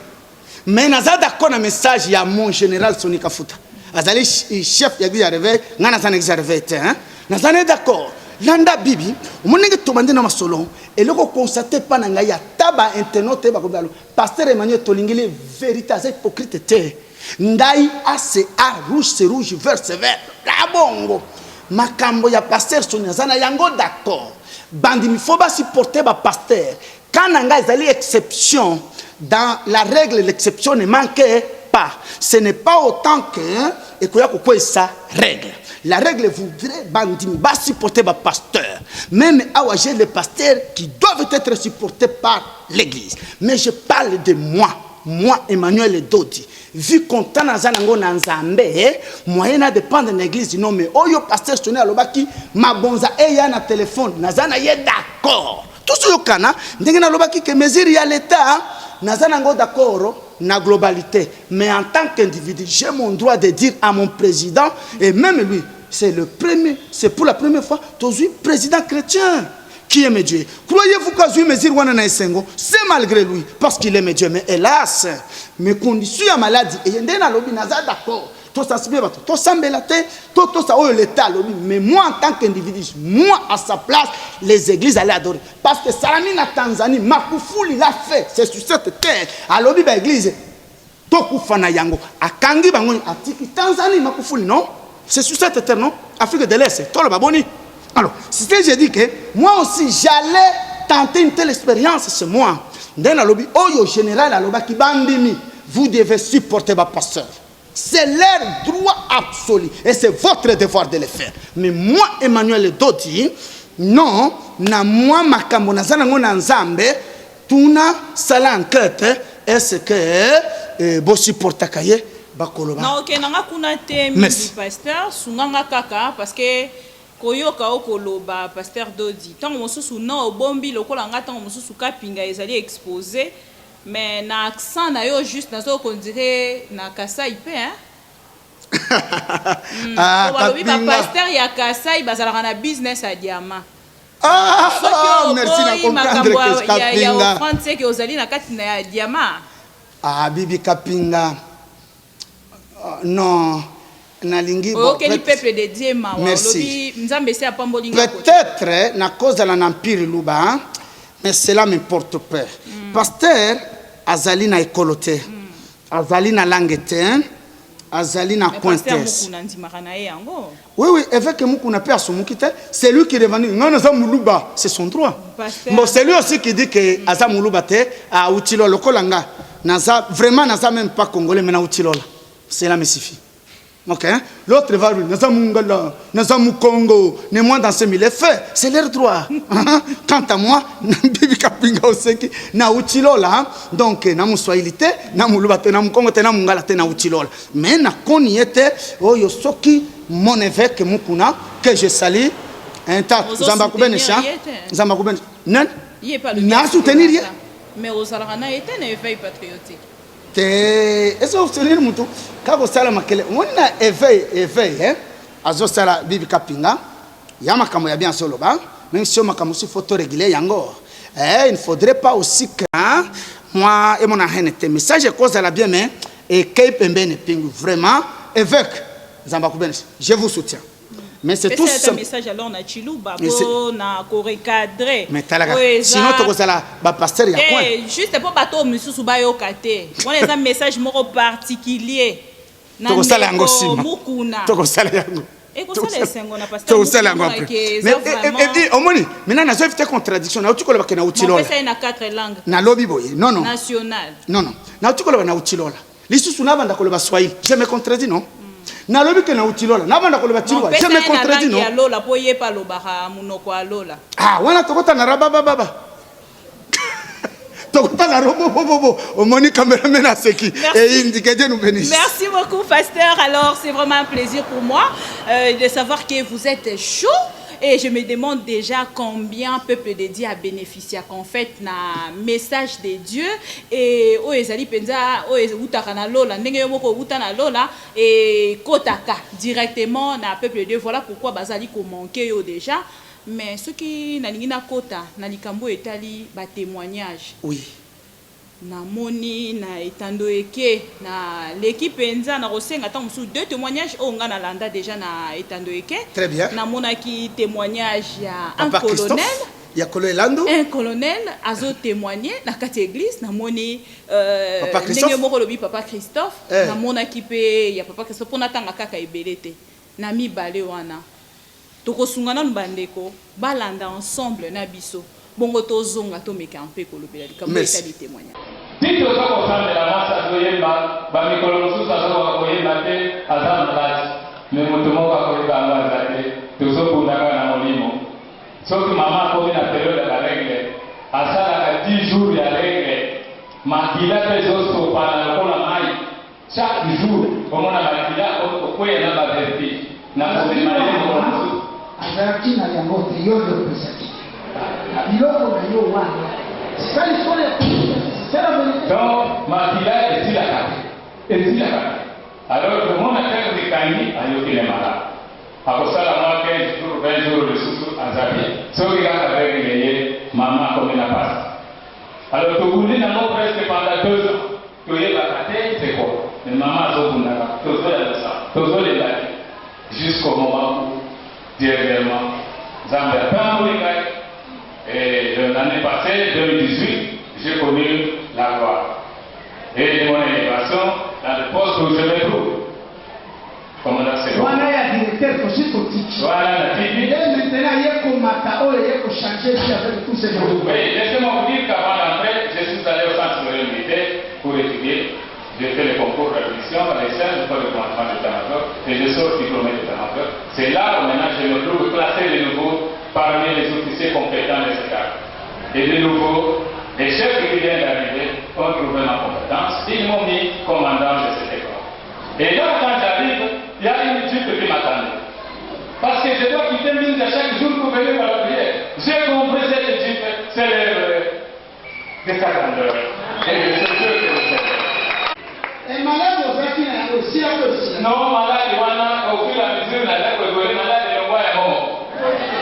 Mais naza d'accord na message ya mon général Soni Kafuta. Azali chef ya bi arrivé ngana sana exervé hein. Nous sommes d'accord. Landa Bibi, on est tombé dans ma salon et le constaté pas na ngaya taba internet ba ko pasteur Emmanuel Tolingile vérité c'est hypocrite te. Ndai ACA rouge c'est rouge vert c'est vert. La bongo. Makambo ya pasteur Sonia zana yango d'accord. Bandi mi faut pas supporter ba pasteur. Quand nanga ezali exception dans la règle l'exception ne manquait pas. Ce n'est pas autant que et quoi ça règle. La règle voudrait bandimi va supporter le pasteur. Même j'ai les pasteurs qui doivent être supportés par l'église. Mais je parle de moi Emmanuel Dodi. Vu qu'on t'a nazanango nanzambe, moyen à dépendre de l'église non mais oyo pasteur sonné à l'obaki ma bonza et ya na téléphone nazana y est d'accord. Tout ce kana ndengena l'obaki que mesure ya l'état nazanango d'accord na globalité, mais en tant qu'individu, j'ai mon droit de dire à mon président, et même lui, c'est pour la première fois, tu président chrétien qui aime Dieu. Croyez-vous que je mesure wana esengo? C'est malgré lui, parce qu'il aime Dieu. Mais hélas, mes conditions à maladie, et yende na lobi naza d'accord. Tout ça c'est bien, tout ça l'État, mais moi en tant qu'individu, moi à sa place, les églises allaient adorer. Parce que Salami na Tanzanie, Makufuli l'a fait, c'est sur cette terre. À l'obi ba église, Tokufana yango, à Kangi bango, à Tiki Tanzanie, Makufuli non? C'est sur cette terre non? Afrique de l'Est, tout le baboni. Alors, c'est ce que j'ai dit que moi aussi j'allais tenter une telle expérience, c'est moi. Dans la lobby, Oyo général à l'oba qui bandimi, vous devez supporter ma pasteur. C'est leur droit absolu et c'est votre devoir de le faire. Mais moi, Emmanuel Dodi, non, na moi makambo nazana ngona nzambe, tuna sala enquête, est-ce que bo supporta kaye bakoloba. Non, ok, nanga kuna te mi pasteur, sunganga kaka parce que koyoka okoloba pasteur Dodi. Tant mosusu na obombi lokola nga tant mosusu kapinga ezali exposé. Mais na accent na yo juste nazo qu'on dirait na Kasai pe hein. Ah, pasteur ya Kasai bazala na business à diamant. Merci na comprendre que Kapinga. Ya offrande c'est que ozali na kati na diamant. Ah bibi Kapinga. Non. Nalingi bon. Quel peuple de Dieu ma wa lobi nzambe se apambolinga. Peut-être na cause de l'empire luba, mais cela m'importe peu. Pasteur azali na ekolote, azali na langue te, azali na cointes. Oui, oui, évêque Mukuna pe asumukite, c'est lui qui est revenu. Non, Muluba, c'est son droit. Bon, c'est lui aussi qui dit que Aza Muluba te a Utilolo Kolanga. Naza vraiment naza même pas congolais mais na Utilola. Cela me suffit. Ok, l'autre va lui, Nazamungala, Nazamukongo, ne moi dans ce milieu fait, c'est leur droit. Quant à moi, Bibi Kapinga aussi, na Utilola, donc na muswahilité, na mulubate, na mukongo, na mungala, na Utilola. Mais na koniete, oh yosoki, mon évêque Mukuna, que je salue, un tas, Zambakubenesha, Zambakubenesha, non, n'a soutenir. Mais aux Alrana était un éveil patriotique. Est-ce que vous savez mutu kako sala makele on a éveil hein azo sala Bibi Kapinga ya makambo ya bien solo ba même si makambo si photo régulier yango il ne faudrait pas aussi que moi et mon ahene te message cause la bien mais et Kepembe ne pingu vraiment évêque Zambakuben je vous soutiens. Mais c'est tout ce message alors na Chiluba na ko recadrer. Mais sinon to kozala ba pasteur ya quoi. Juste pour bato mususu ba yo kate. On les un message moko particulier. Na Mukuna. To kozala yango. Et ko sala sengo na pasteur. To kozala yango après. Mais omoni, maintenant na zo éviter contradiction na utikolo ba na utilola. On fait ça na 4 langues. Na lobby boy. Non non. National. Non non. Na utikolo ba na utilola. Lisusu na banda ko ba Swahili. Je me contredis non. Na lobi ke na utilola na banda ko ba tiwa je me contredis non lola po ye pa loba munoko alola ah wana tokota na raba baba tokota na robo bobo omoni cameraman à seki et indique Dieu nous bénisse. Merci beaucoup pasteur. Alors c'est vraiment un plaisir pour moi de savoir que vous êtes chaud. Et je me demande déjà combien peuple de Dieu a bénéficié qu'en fait na message de Dieu et o ezali penza o utaka na lola ndenge yo moko uta na lola et kotaka directement na peuple de Dieu. Voilà pourquoi bazali ko manquer yo déjà mais ce qui na lingina kota na likambo etali ba témoignage. Oui. Na moni na etando eke na l'équipe enza na rosenga tant sous 2 témoignages on a landa déjà na etando eke. Très bien. Na mona ki témoignage ya un colonel. Ya colonel. Un colonel azo témoigner na kati église na moni Papa Christophe. Ndenge moko lobi Papa Christophe na mona ki pe ya Papa Christophe pona tanga kaka ebelete na mibale wana. Toko sungana mbandeko balanda ensemble na biso. Bongo tozonga to meka un peu kolobela likambo etali témoignage. Tito soko sande la masa doyemba ba mikolo mususu soko koyemba te azana lati me mutumoka koyemba ngazate tozokundaka na molimo soki mama akomi na periode ya règle asalaka 10 jours ya règle makila mpe ezosopana lokola mai chaque jour omona makila okoya na bavertige na kobima eloko mosusu azalaki na yango te yo nde opesaki biloko na yo wana sali solo ya C'est la vérité. Donc, Matila est la carte. Alors, le monde a fait des candidats à Yoki les malades. Après ça, la 15 jours, 20 jours de sous à Zabi. Ce qui a avec les maman comme il a passé. Alors, tout le monde a presque pendant 2 ans. Tu es battu, c'est quoi? Les mamans ont tout les dates. Jusqu'au moment où, dernièrement, Zambia et l'année passée, 2018, j'ai connu la gloire. Et mon élévation dans le poste où je me trouve. Commandant Sédou. Voilà, il y a directeur politique. Voilà, la TV. Et maintenant, il y a comme Matao, il y a comme changer avec tous ces gens. Oui, laissez-moi vous dire qu'avant l'entrée, je suis allé au centre de l'unité pour étudier. J'ai fait le concours d'admission à l'ESSEN, je fais le commandement d'état-major et je sors diplômé d'état-major. C'est là où maintenant je me trouve classé de nouveau parmi les officiers compétents de ce cadre. Et de nouveau, les chefs qui viennent d'arriver ont trouvé ma compétence, ils m'ont mis commandant de cette école. Et là, quand j'arrive, il y a une jupe qui m'attendait. Parce que je dois quitter Minsk à chaque jour pour venir à la prière. J'ai compris cette jupe, c'est des calendeurs. Et c'est Dieu que je sais. Et malade aussi, aussi. Non, malade, au fur et à mesure, on a évolué, malade, le roi est mort.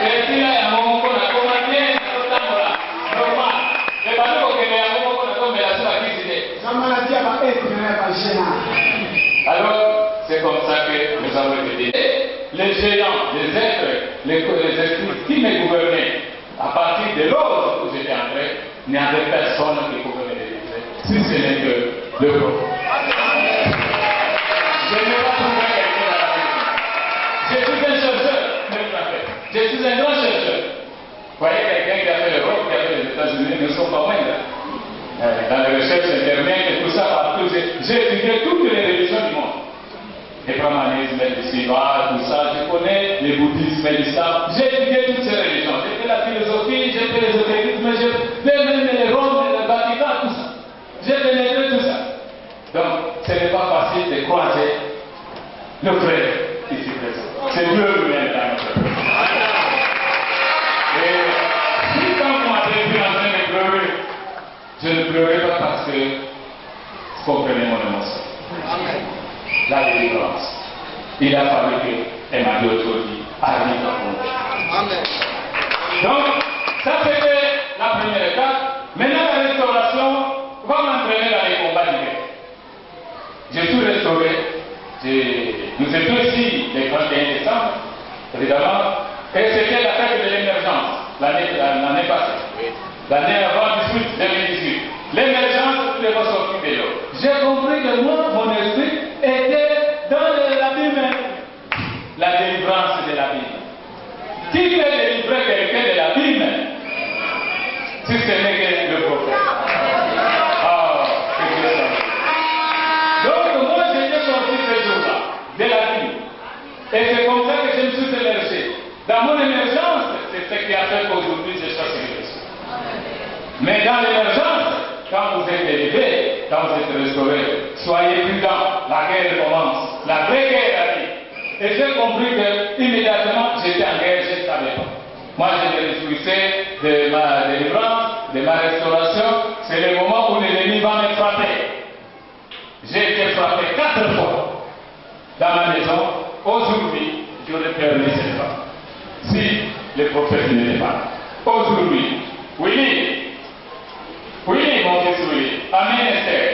Et puis là, il y a un moment qu'on a commandé, normal. Et pas nous, il y a un moment qu'on a tombé sur la cuisine. La maladie va être alors, c'est comme ça que nous avons été dit. Les géants, les êtres, les esprits qui me gouvernaient, à partir de l'ordre où j'étais entré, il n'y avait personne qui pouvait me délivrer, si ce n'est que le prophète. Je n'ai pas trouvé quelqu'un dans la vie. Je suis un chercheur, je suis un grand chercheur. Vous voyez quelqu'un qui a fait l'Europe, qui a fait les États-Unis, ne sont pas moindres. Dans les recherches internet et tout ça, partout, j'ai étudié toutes les religions du monde. Le brahmanisme, le shiva, tout ça, je connais le bouddhisme, l'islam. J'ai étudié toutes ces religions. J'ai fait la philosophie, j'ai fait l'ésotérisme, j'ai fait même les Roms, le Vatican, tout ça. J'ai pénétré tout ça. Donc, ce n'est pas facile de croiser le frère ici présent. C'est Dieu lui-même dans notre frère. Et si quand vous m'avez vu en train de pleurer, je ne pleurais pas parce que vous comprenez mon émotion. La délivrance. Il a fallu que Emmanuel aujourd'hui arrive à vous. Amen. Donc, ça c'était la première étape. Maintenant, la restauration va m'entraîner dans les combats d'hiver. J'ai tout restauré. Nous étions ici le 31 décembre, évidemment, et c'était la fête de l'émergence l'année passée. L'année avant 2018. L'émergence, tous les mots sortis de l'eau. J'ai compris que moi, mon esprit était dans l'abîme. La délivrance de l'abîme. Qui peut délivrer quelqu'un de l'abîme? Si ce n'est que le prophète. Ah, que Dieu soit. Donc, moi, j'étais sorti ce jour-là, de l'abîme. Et c'est comme ça que je me suis émergé. Dans mon émergence, c'est ce qui a fait qu'aujourd'hui, je sois célébré. Mais dans l'émergence, quand vous êtes élevé, quand vous êtes restauré, soyez prudents, la guerre commence, la vraie guerre arrive. Et j'ai compris que immédiatement j'étais en guerre, je ne savais pas. Moi je me réjouissais de ma délivrance, de ma restauration, c'est le moment où l'ennemi va me frapper. J'ai été frappé 4 fois dans ma maison. Aujourd'hui, j'aurais perdu cette fois. Si le prophète n'était pas là. Aujourd'hui, oui, mon fils Willy, à ministère,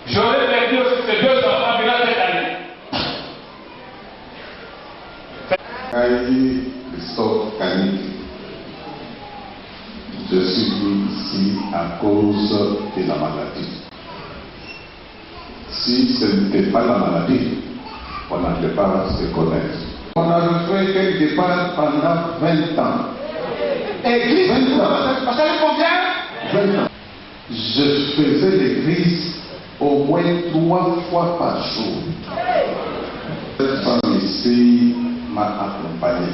j'aurais perdu aussi ces 2 enfants durant cette année. Aïe Christophe Kanik, je suis venu ici à cause de la maladie. Si ce n'était pas la maladie, on n'allait pas se connaître. On a rejoint quelque part pendant 20 ans. Église, 20 ans. ça fait combien? 20 ans. Je faisais l'église au moins 3 fois par jour. Cette femme ici m'a accompagné.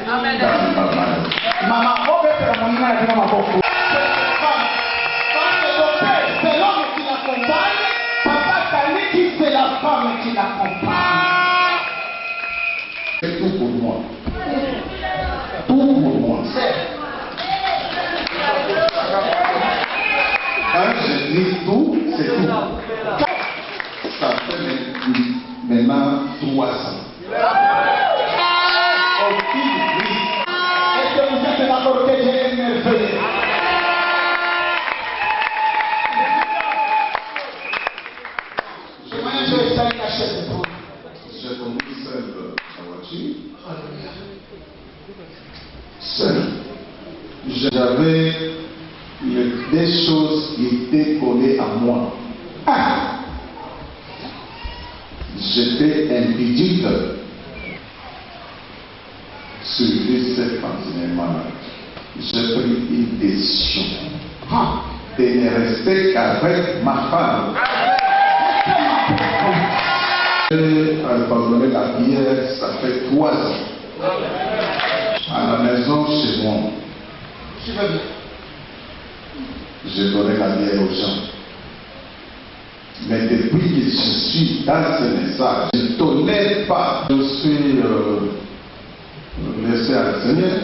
Amen. Dans ma maladie. Maman, on peut faire mon image dans ma boque. C'est l'homme qui l'accompagne. Papa Kaliki, c'est la femme qui l'accompagne. C'est tout pour moi. Tout pour moi. maintenant 3 ans. Aucune crise. Est-ce que vous êtes d'accord que Dieu est merveilleux? J'ai conduit seul la voiture. Seul. J'avais les 2 choses qui étaient collées à moi. J'étais impudique. Suivi cet enseignement, j'ai pris une décision de ne rester qu'avec ma femme. J'ai abandonné la bière, ça fait 3 ans. À la maison, chez moi. Je donnais la bière aux gens. Mais depuis que je suis dans ce message, je ne tolère pas. Je suis laissé à le Seigneur.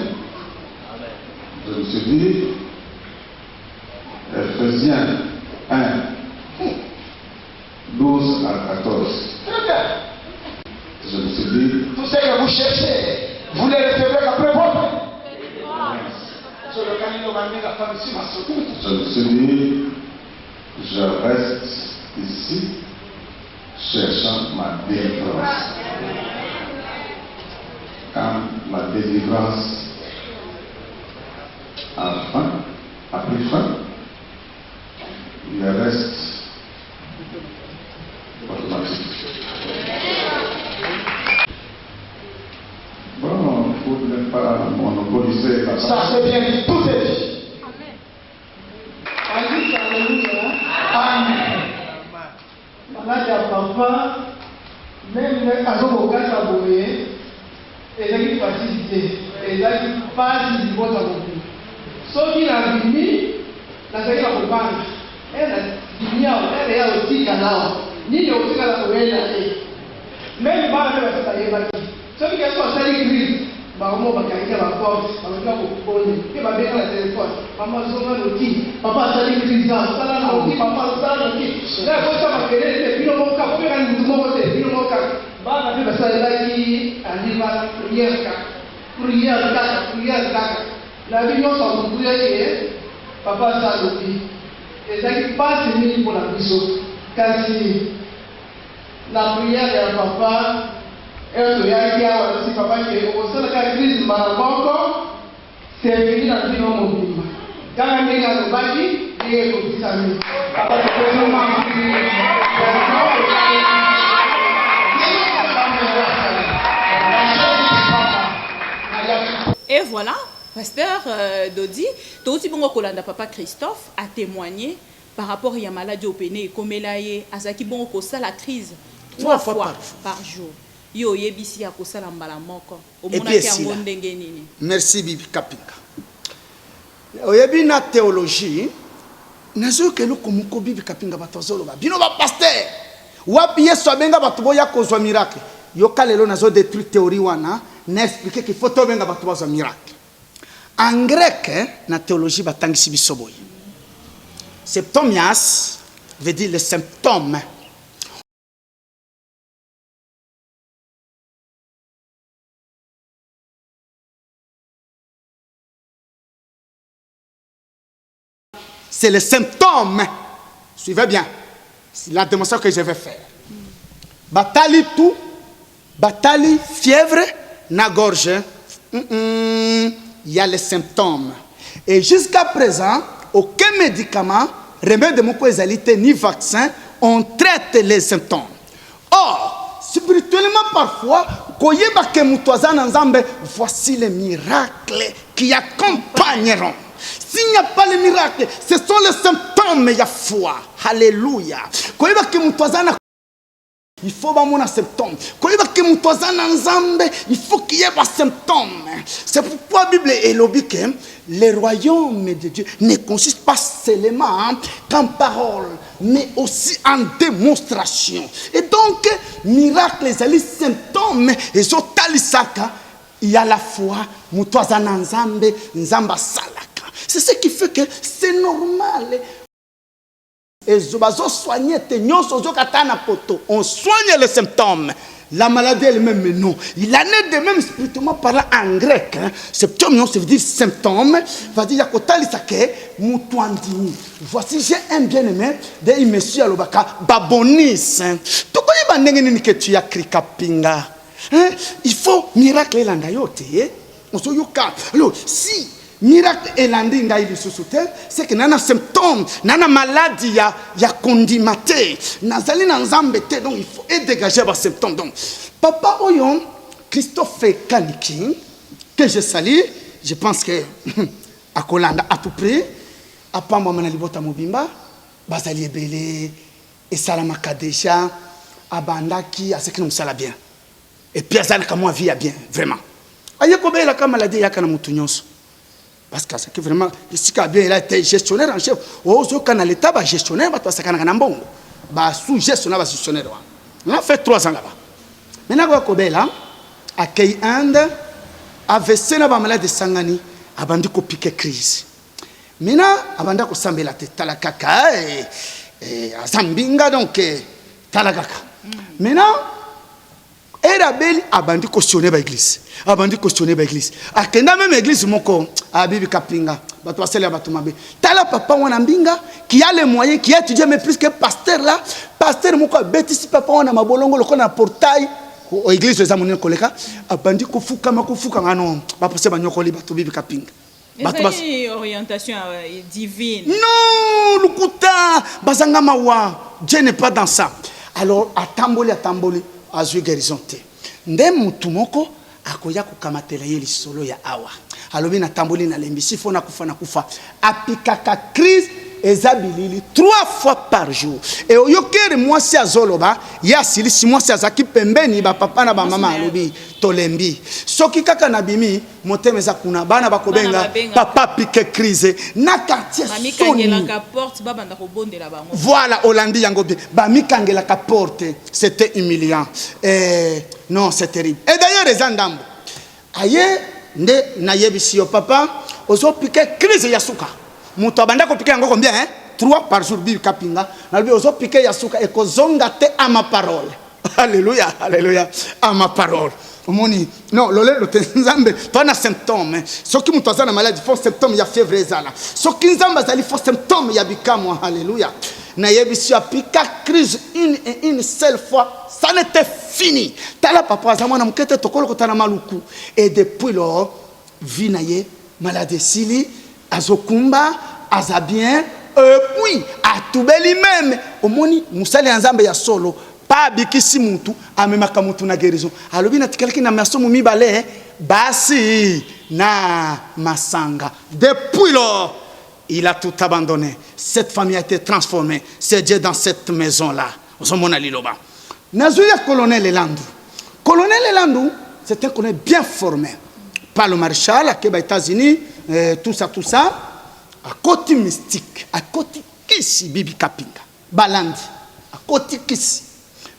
Je me suis dit, Ephésiens 1, 12 à 14. Je me suis dit, tout ce que vous cherchez, vous les recevrez après votre. je me suis dit, je reste ici cherchant ma délivrance. Quand ma délivrance a pris fin, le reste automatique. Bon, vous ne pas monopoliser la Ça c'est bien dit, tout est dit. Amen. Malade ya papa, même azokokata boye, ezalaki facilité, ezalaki pasi libota mobili. Soki nabimi, nazalaki na kobanga, nabimi awa, ya otika nawa, nini otikala koyenda te. Même bana mpe basi bayebaki, soki kasi basali crise, bango bakangaki baporte, bakotika kokoni, mpe babenga na telefone, mama zonga noki, papa asali crise awa, sala noki, papa asala noki. Là, quand ça m'a fait, puis le mot cap, puis le mot cap, puis le mot cap. Bah, on a fait ça là qui arrive à prière cap, prière cap. La vie nous sommes prière papa ça l'outil. Et ça qui passe c'est pour la mission. Car si la prière de papa est au yaki à si papa qui est au sein de la crise marabongo, c'est fini la vie non mobile. Quand on est dans le bâti, il est au disami. Et voilà, pasteur Dodi, Toti Bongo Kolanda Papa Christophe a témoigné par rapport à la maladie au péné et comme elle a eu Azaki Bongo Kosa la crise 3 fois par jour. Yo yebisi ya Kosa la mbalamoko. Et puis merci Bibi Kapinga. Oyebi na théologie, nazo ke lo komuko Bibi Kapinga batozolo ba. Bino ba pasteur. Wapi Yesu abenga batu boya kozwa miracle. Yo kalelo nazo détruire théorie wana, na expliquer qu'il faut to benga batu bazwa miracle. En grec, na théologie batangisi bisoboyi. Septomias veut dire les symptômes. C'est les symptômes. Suivez bien. C'est la démonstration que je vais faire. Batali tout, batali fièvre, na gorge. Il y a les symptômes. Et jusqu'à présent, aucun médicament, remède de mon causalité ni vaccin, on traite les symptômes. Or, spirituellement parfois, voici les miracles qui accompagneront. S'il n'y a pas les miracles, ce sont les symptômes, il y a foi. Alléluia. Il faut avoir un symptôme. Il faut qu'il y ait un symptôme. C'est pourquoi la Bible est lobby que le royaume de Dieu ne consiste pas seulement en parole, mais aussi en démonstration. Et donc, miracle, les symptômes, et il y a la foi, c'est ce qui fait que c'est normal. Et soigner tes on soigne les symptômes. La maladie elle-même, mais non. Il en est de même spirituellement parlant en grec. Hein. Symptômes, ça veut dire symptômes. Va dire voici, j'ai un bien-aimé de monsieur Alobaka, Babonis. Tu as krikapinga. Il faut miracle landayote. Alors, si miracle elandi ngai lisusu te, c'est que nana symptôme, nana maladie ya condimate, nazali na nzambe te, donc il faut dégager les symptômes. Donc papa oyon Christophe Kaniki que je salue, je pense que à Kolanda à tout près, à Pamba Manalibota Mobimba, bazali ebele et salamaka déjà abandaki à ce que nous sala bien. Et puis azali comme moi vie a bien vraiment. Aye kobela ka maladie ya kana mutu nyonso. Parce que c'est vraiment, ici, il a été gestionnaire en chef. Oh, ce qu'on a l'État, gestionnaire, parce qu'il y a un bon. Sous-gestionnaire, gestionnaire. On a fait 3 ans là-bas. Maintenant, Kobela, à Kayand, avec Sénat malade de Sangani, abandi ko piqué crise. Maintenant, abanda ko sambe la tête, talakaka, et Zambinga, donc, talakaka. Maintenant, Erabeli abandi cautionner ba église. Abandi cautionner ba église. Akenda même église moko abibi kapinga. Bato asele bato mabe. Tala papa wana mbinga qui a les moyens qui a étudié mais plus que pasteur là. Pasteur moko betisi papa wana mabolongo loko na portail o église za monene koleka abandi kofuka makofuka ngano ba passer ba nyokoli bato bibi kapinga. Est-ce orientation divine? Non, lukuta bazanga mawa. Dieu n'est pas dans ça. Alors atamboli azui guérison te nde mutu moko akoya kukamatela ye lisolo ya awa alobi na tamboli na lembisi fona kufa apikaka crise ezabilili 3 fois par jour et oyokere mwasi azoloba ya silisi mwasi azaki pembeni ba papa na ba mama alobi tolembi soki kaka na bimi motema eza kuna bana bakobenga papa pique crise na quartier soni voilà Hollandi yango bien ba mikangela ka porte c'était humiliant non c'est terrible et d'ailleurs les andambo aye nde na yebisi yo papa ozo pique crise ya suka muto abanda ko piquer yango combien 3 par jour bi kapinga na bi ozo piquer ya suka e ko zonga te à ma parole alléluia alléluia à ma parole omoni non lolé lo tenzambe to na symptôme soki muto azana maladie faux symptôme ya fièvre ezala soki nzamba zali faux symptôme ya bikamwa alléluia na yebisi apika crise une seule fois ça n'était fini tala papa azamona mukete tokolo kotana maluku et depuis lors vie na ye maladie sili azokumba azabien puis atubeli même omoni musali nzambe ya solo pa bikisi mutu amemaka mutu na guérison alobi na tikalaki na masomo mibale basi na masanga depuis lors il a tout abandonné cette famille a été transformée c'est Dieu dans cette maison là osomona liloba nazuya colonel Elandou c'est un colonel bien formé par le maréchal à Québec États-Unis tout ça à côté mystique à côté kisi bibi kapinga balandi à côté kisi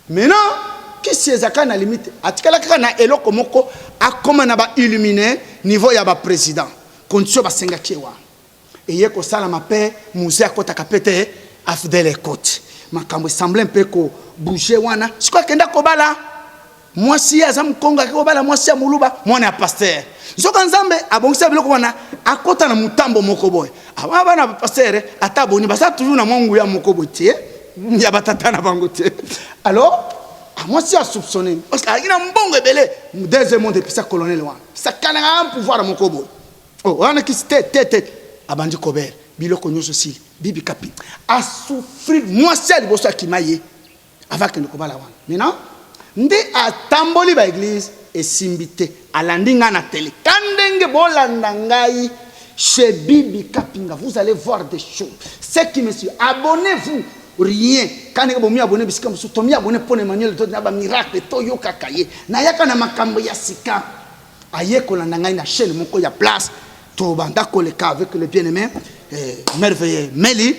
maintenant kisi ezaka na limite atikala kaka na eloko moko akoma na ba illuminer niveau ya ba président condition ba senga kiewa eye ko sala mape musée akota kapete afdele côte makambo semble un peu ko bouger wana siko kenda ko bala mwasi azam konga ko bala mwasi ya muluba mwana ya pasteur nzoka nzambe abongisa biloko wana akota na mutambo moko boy aba bana pasteur ataboni basa toujours na mongu ya moko botie ya batata na bango tie alors mwasi a soupçonné parce que ina mbongo ebele deuxième monde depuis ça colonel wana ça kana un pouvoir moko boy oh wana ki tete abandi kober biloko nyoso sili bibi kapi a souffrir mwasi a liboso akimaye avant que ne kobala wana maintenant nde atamboli ba église esimbite alandinga na télé kandenge bolanda ngai chez Bibi Kapinga vous allez voir des choses ce qui me suit abonnez-vous rien quand vous m'y abonnez bisika musu to mi abonné pour Emmanuel to na ba miracle to yo kakaye na yaka na makambo ya sika aye kolanda ngai na chaîne moko ya place to banda koleka avec le bien-aimé merveilleux Meli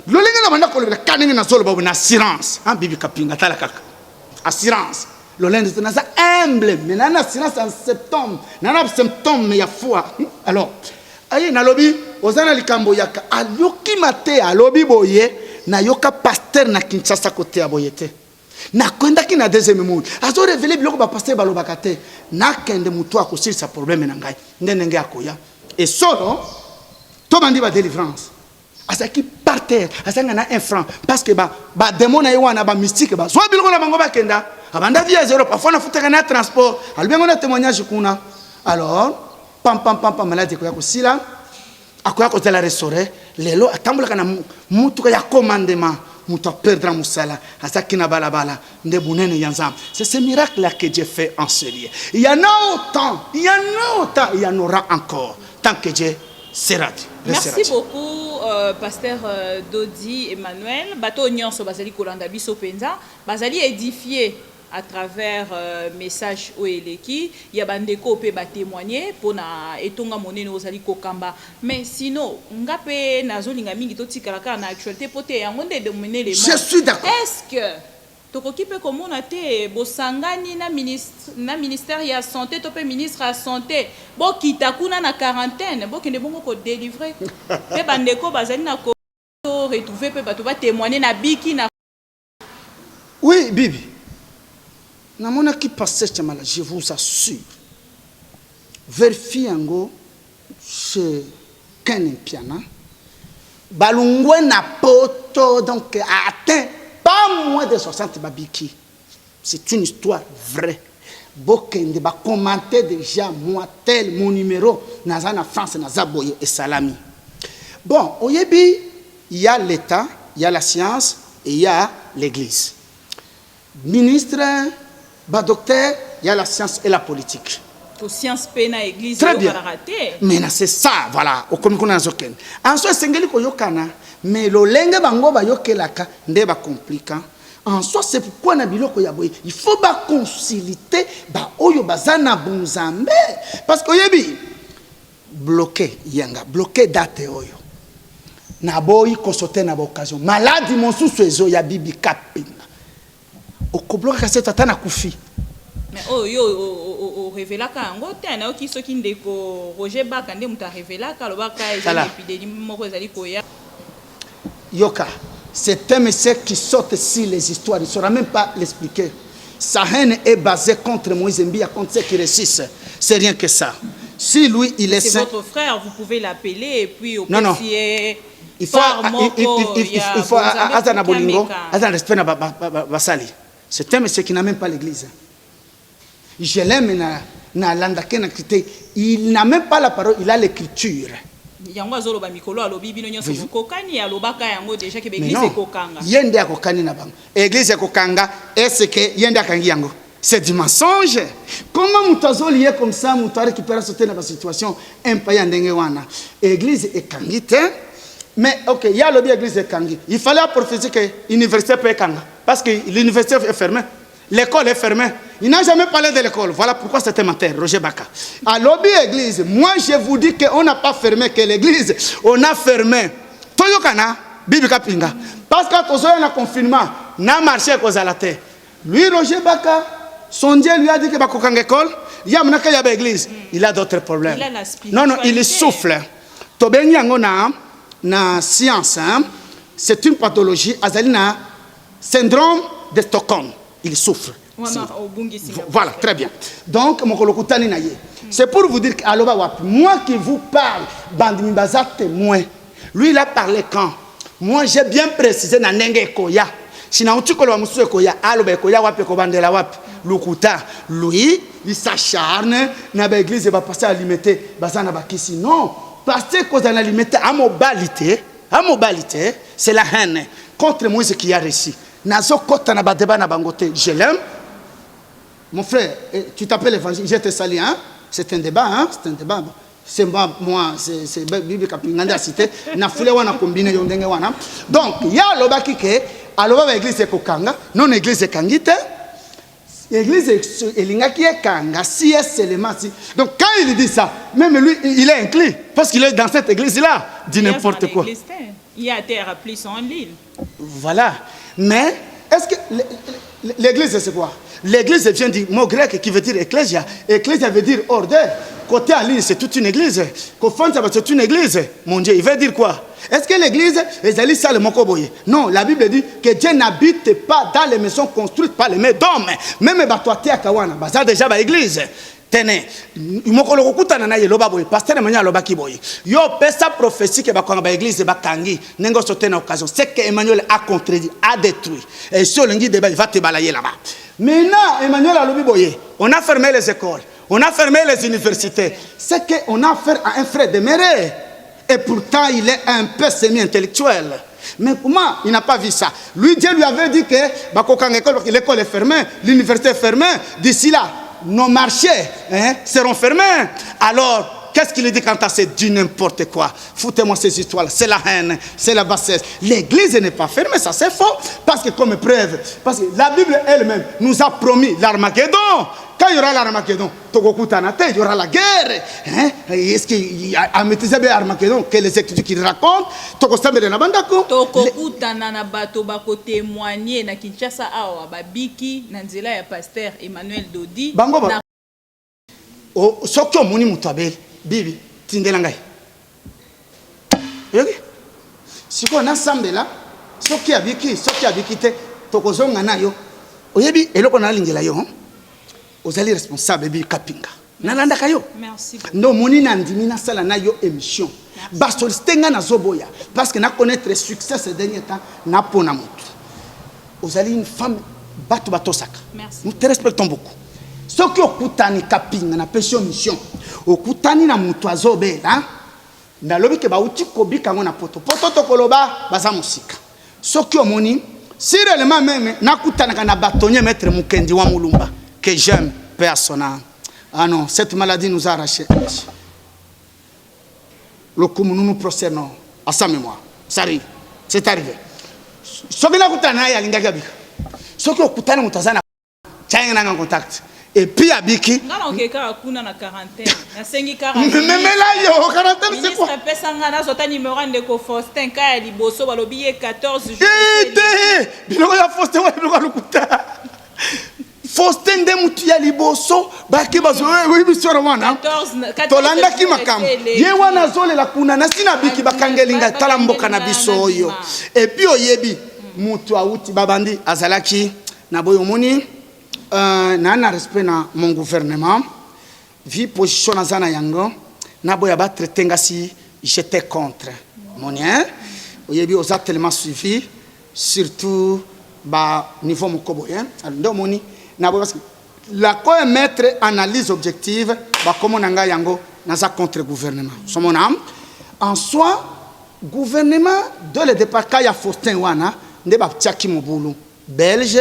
lolinga na banda koleka kanenge na solo ba na assurance hein Bibi Kapinga tala kaka assurance l'olende c'est ça humble mais nana assurance en septembre nana symptôme mais ya foi alors aye na lobi ozana likambo yaka aloki mate alobi boye na yoka pasteur na Kinshasa côté ya boyete na kwenda ki na deuxième monde azo révéler biloko ba pasteur balobaka te na kende mutu akosilisa problème na ngai ndenge akoya et solo to bandi ba délivrance azaki par terre azanga na 1 franc parce que ba démon na yewana ba mystique ba so biloko na bango ba kenda abanda via zéro parfois na futaka na transport albengo na témoignage kuna alors pam malade ko ya kosila akoya ko tela restaurer lelo atambola na mutuka ya commandement mutu perdre musala azaki na balabala nde bunene yanzam. C'est ce miracle là que Dieu fait en ce lieu. Il y en a autant, il y en aura encore tant que Dieu sera Dieu. Merci beaucoup, pasteur Dodi Emmanuel. Bato nyonso bazali kolanda biso penza, bazali édifié à travers message oeleki, ya bandeko pe ba témoigner pona etonga monene ozali kokamba. Mais sinon, ngape nazolinga mingi to tikalaka na actualité pote yango nde de mener les mots. Je suis d'accord. Est-ce que tokoki pe komona te bosangani na ministère ya santé to pe ministre ya santé bo kitakuna na quarantaine bo kende bongo ko délivrer pe bandeko bazali na ko retrouver pe bato ba témoigner na biki na. Oui, Bibi. Namona qui passe ce mal, je vous assure. Vérifiez ngo chez Ken Piana. Balungwe na poto donc a atteint pas moins de 60 babiki. C'est une histoire vraie. Bokende ba commenter déjà moi tel mon numéro nazana France nazaboye et salami. Bon, au Yébi, il y a l'État, il y a la science et il y a l'église. Ministre, bah docteur, il y a la science et la politique. Pour science pena église. Très bien. Mais c'est ça, voilà. Au comme qu'on a zoken. En soi, c'est ngeli ko yokana, mais lo lenge bango ba yokelaka nde ba compliquant. En soi, c'est pourquoi na biloko ya boye, il faut ba conciliter ba oyo bazana bonzambe parce que yebi bloqué yanga, bloqué date oyo. Na boyi kosote na occasion. Maladi monsu ezo ya bibi kapinga. Okobloka cette atana kufi. Mais oh yo o révélaka yango te na oki soki ndeko Roger Baka nde muta révélaka lobaka ezali épidémie moko ezali koya. Yoka, c'est un monsieur qui saute sur les histoires, il ne saura même pas l'expliquer. Sa haine est basée contre Moïse Mbia, contre ceux qui réussissent. C'est rien que ça. Si lui, il est saint. C'est votre frère, vous pouvez l'appeler et puis au non. Il faut Azana Bolingo, Azana respect na Basali. C'est un monsieur qui n'a même pas l'église. Je l'aime na landake na crité. Il n'a même pas la parole, il a l'écriture. Yango azoloba mikolo alobi bino nyonso kokani alobaka yango déjà que l'église ekokanga. Yende akokani na bango. Église ekokanga, est-ce que yende akangi yango? C'est du mensonge. Comment mutazo lié comme ça, mutare récupérer sauter dans la situation impaya ndenge wana. Église ekangite. Mais ok, il y a le l'église ekangi. Il fallait prophétiser que l'université peut ekanga parce que l'université est fermée. L'école est fermée. Il n'a jamais parlé de l'école. Voilà pourquoi c'était menteur, Roger Baka. À l'objet église, moi je vous dis qu'on n'a pas fermé que l'église, on a fermé. Toyokana, Bibi Kapinga. Parce que quand on a confinement, n'a marché à cause de la terre. Lui, Roger Baka, son Dieu lui a dit qu'il va à l'école. Il y a une église. Il a d'autres problèmes. Non, il souffle. Tobenyango na science, c'est une pathologie. Azalina, syndrome de Stockholm. Il souffre. Voilà, très bien. Donc, c'est pour vous dire que moi qui vous parle, Bandimi Baza témoin, lui il a parlé quand? Moi j'ai bien précisé dans Nenge Koya. Si na uti kolo musu Koya, alobe Koya wapi ko bandela wapi. Lukuta, lui, il s'acharne na ba église va passer à limiter bazana bakisi. Non, parce que dans la limiter à mobilité, c'est la haine contre Moïse qui a réussi. Je l'aime. Mon frère, tu t'appelles évangile, je te salue, hein? C'est un débat, hein? C'est un débat. C'est moi, c'est Bibi Kapinganda cité. Na foulé wana combiné yondenge wana. Donc, il y a l'obaki ke, alors l'église est kokanga, non l'église est kangite. L'église est lingaki est kanga, si est seulement si. Donc quand il dit ça, même lui, il est inclus parce qu'il est dans cette église-là, dit n'importe quoi. Il y a terre à plus en ligne. Voilà. Mais, est-ce que l'église, c'est quoi? L'église vient du mot grec qui veut dire ecclésia. Ecclésia veut dire ordre. Côté en ligne, c'est toute une église. Qu'au fond, c'est une église. Mon Dieu, il veut dire quoi? Est-ce que l'église est allée ça le mokoboye? Non, la Bible dit que Dieu n'habite pas dans les maisons construites par les mains d'hommes. Même batoate à Kawana, ça déjà ba église. Tenez, mokolo kokutana na yeloba boye, pasteur Emmanuel alobaki boye. Yo pesa prophétie que ba kwa ba église ba kangi, nengo sauter na occasion. C'est que Emmanuel a contredit, a détruit. Et sur l'engi débat, il va te balayer là-bas. Maintenant, Emmanuel alobi boye, on a fermé les écoles, on a fermé les universités. C'est que on a affaire à un frère demeuré. Et pourtant, il est un peu semi-intellectuel. Mais comment il n'a pas vu ça? Lui, Dieu lui avait dit que l'école est fermée, l'université est fermée. D'ici là, nos marchés seront fermés. Alors, qu'est-ce qu'il dit quand c'est du n'importe quoi? Foutez-moi ces histoires, c'est la haine, c'est la bassesse. L'église n'est pas fermée, ça c'est faux. Parce que comme preuve, parce que la Bible elle-même nous a promis l'Armageddon. Quand il y aura l'Armageddon, il y aura la guerre. Est-ce qu'il y a un maîtrisé l'Armageddon que les études qui racontent? Tokokutana na bato bako témoigner na Kinshasa awa babiki na nzela ya pasteur Emmanuel Dodi. Bango ba. O sokyo muni mutabel bibi tindela ngai. Yogi. Siko na sambela soki abiki te tokozonga nayo. Oyebi eloko na lingela yo. Vous allez responsable de Kapinga. Nalanda kayo. Merci. No moni nandimi na sala na yo émission. Baso stenga na zoboya parce que na connaître le succès ces derniers temps na pona mutu. Vous allez une femme bato saka. Merci. Nous te respectons beaucoup. Ce qui okutani Kapinga na pension mission. Okutani na mutu azobela. Na lobi ke ba uti kobika ngona poto. Poto tokoloba baza musika. Ce qui omoni si réellement même na kutana na batonye maître Mukendi wa Mulumba. Que j'aime, personnellement. Ah non, cette maladie nous a arraché. Le coup, nous nous procédons à sa mémoire. Ça arrive. C'est arrivé. Ce qui est ce qui est en contact. Et puis, à Biki. Mais là, quarantaine, c'est quoi? Faustin, 14 jours. Faustin de mutia liboso baki bazo oui bisoro wana tolanda ki makambo ye wana zole la kuna na sina biki bakangelinga talamboka na biso yo et puis oyebi mutu auti babandi azalaki na boyo moni na respect na mon gouvernement vi position na zana yango na boya ba traiter ngasi j'étais contre monien oyebi oza tellement suivi surtout ba niveau mokoboyen ndo moni. La co-maître analyse objective, comme on a yango dans un contre-gouvernement. En soi, gouvernement de le départ, quand il y a Faustin Wana, ne ba tchaki mobulu, belge,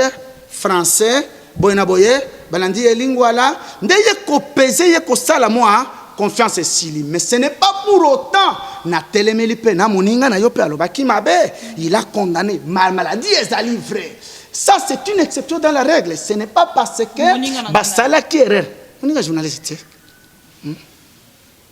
français, boyenaboye, balandi elingwala, ne yeko peser yeko sala moi confiance et sili. Mais ce n'est pas pour autant na telemelipe na moninga na yope alobaki mabe, il a condamné maladie est livrée. Ça, c'est une exception dans la règle. Ce n'est pas parce que Basala qui est erreur. On est journaliste.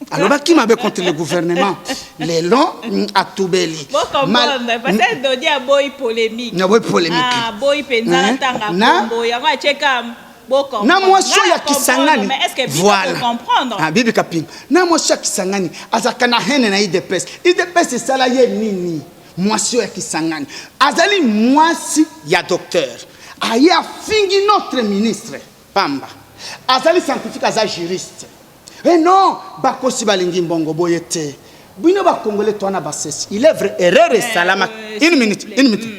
Alors, qui m'a contre le gouvernement? Les longs à Toubeli. Parce que Dodi a boy polémique. Na boy polémique. Ah, boy penza tanga kombo. Yanga cheka boko. Na moi so ya kisangani. Mais est-ce que vous comprendre? Ah, bibi kaping. Na moi so ya kisangani. Azakana hene na IDPS. IDPS c'est salarié nini? Moi si ya kisangani. Azali moi si ya docteur. Aya fingi notre ministre Pamba. Azali scientifique aza juriste. Eh non, bakosi balingi mbongo boyete. Bino ba congolais toana basesi. Il est vrai erreur et salama. Une minute,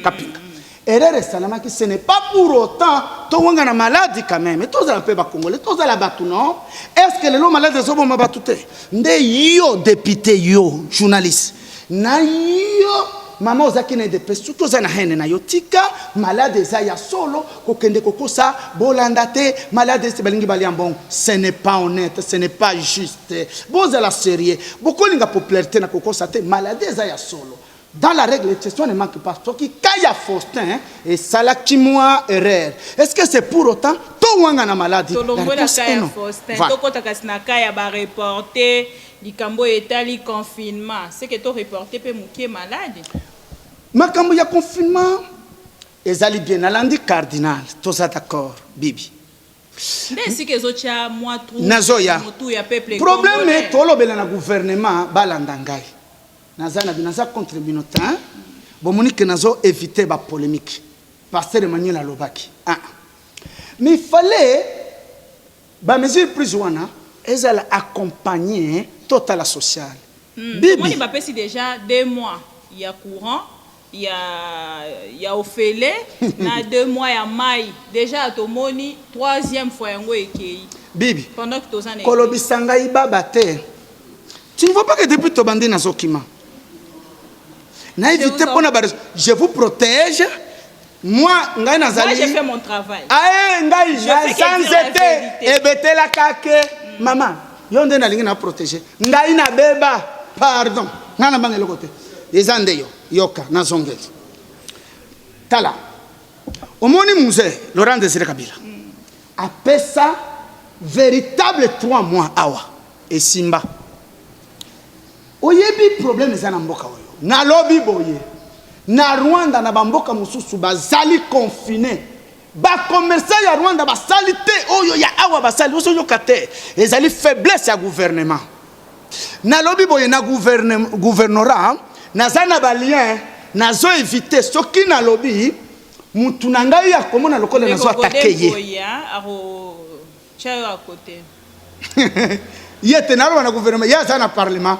kapinga. Erreur et salama qui ce n'est pas pour autant to wanga na maladie quand même. Et tous la pe ba congolais, tous la batu non. Est-ce que les lots malades zo bo mabatute? Nde yo député yo journaliste. Na yo Maman ozaki na DPS tout za na hene na yotika malade za ya solo kokende kokosa bolanda te malade se balingi bali ambon. Ce n'est pas honnête, ce n'est pas juste. Boza la sérieux beaucoup linga popularité na kokosa te malade za ya solo. Dans la règle l'exception ne manque pas. Toi qui kaya Faustin et salaki moi erreur. Est-ce que c'est pour autant to wanga na maladie? Tolongola kaya Faustin to kota kasina kaya ba reporter likambo etali confinement. C'est que to reporter pe mukie malade. Makambo ya confinement ezali bien alandi cardinal toza d'accord bibi ndesi ke zocha moi trop nazoya motu ya peuple problème est tolo bela na gouvernement balanda ngai naza contre binotin bomonique nazo éviter ba polémique pasteur Emmanuel alobaki mais il fallait ba mesure prise wana ezala accompagner total social bibi on si déjà 2 mois il y a courant il y a Ophélie na 2 mois ya mai déjà tomoni 3e fois yango ekei bibi pendant que tozana kolobisanga ibaba te. Tu ne vois pas que depuis Tobandi na Zokima. Na évité pour je vous protège. Moi, moi j'ai fait mon travail. Aïe, ngai sans été et bete la kake. Maman, yonde na lingi na protéger. Ngai na beba. Pardon. Ngana bangelo côté. Ezande yo yoka na zongeli. Tala. Omoni musée Laurent Désiré Kabila. Après ça véritable 3 mois awa et Simba. Oyebi problème ezana mboka oyo. Na lobi boye. Na Rwanda na bamboka mususu bazali confiné. Ba commerçant ya Rwanda ba salité oyo ya awa ba sali oso yo kate. Ezali faiblesse ya gouvernement. Na lobi boye na gouvernorat na zana ba lien na zo éviter soki na lobi mutu na ngai ya komona lokola na zo attaquer ye. Chayo à côté. Yete nalo na gouvernement ya za na parlement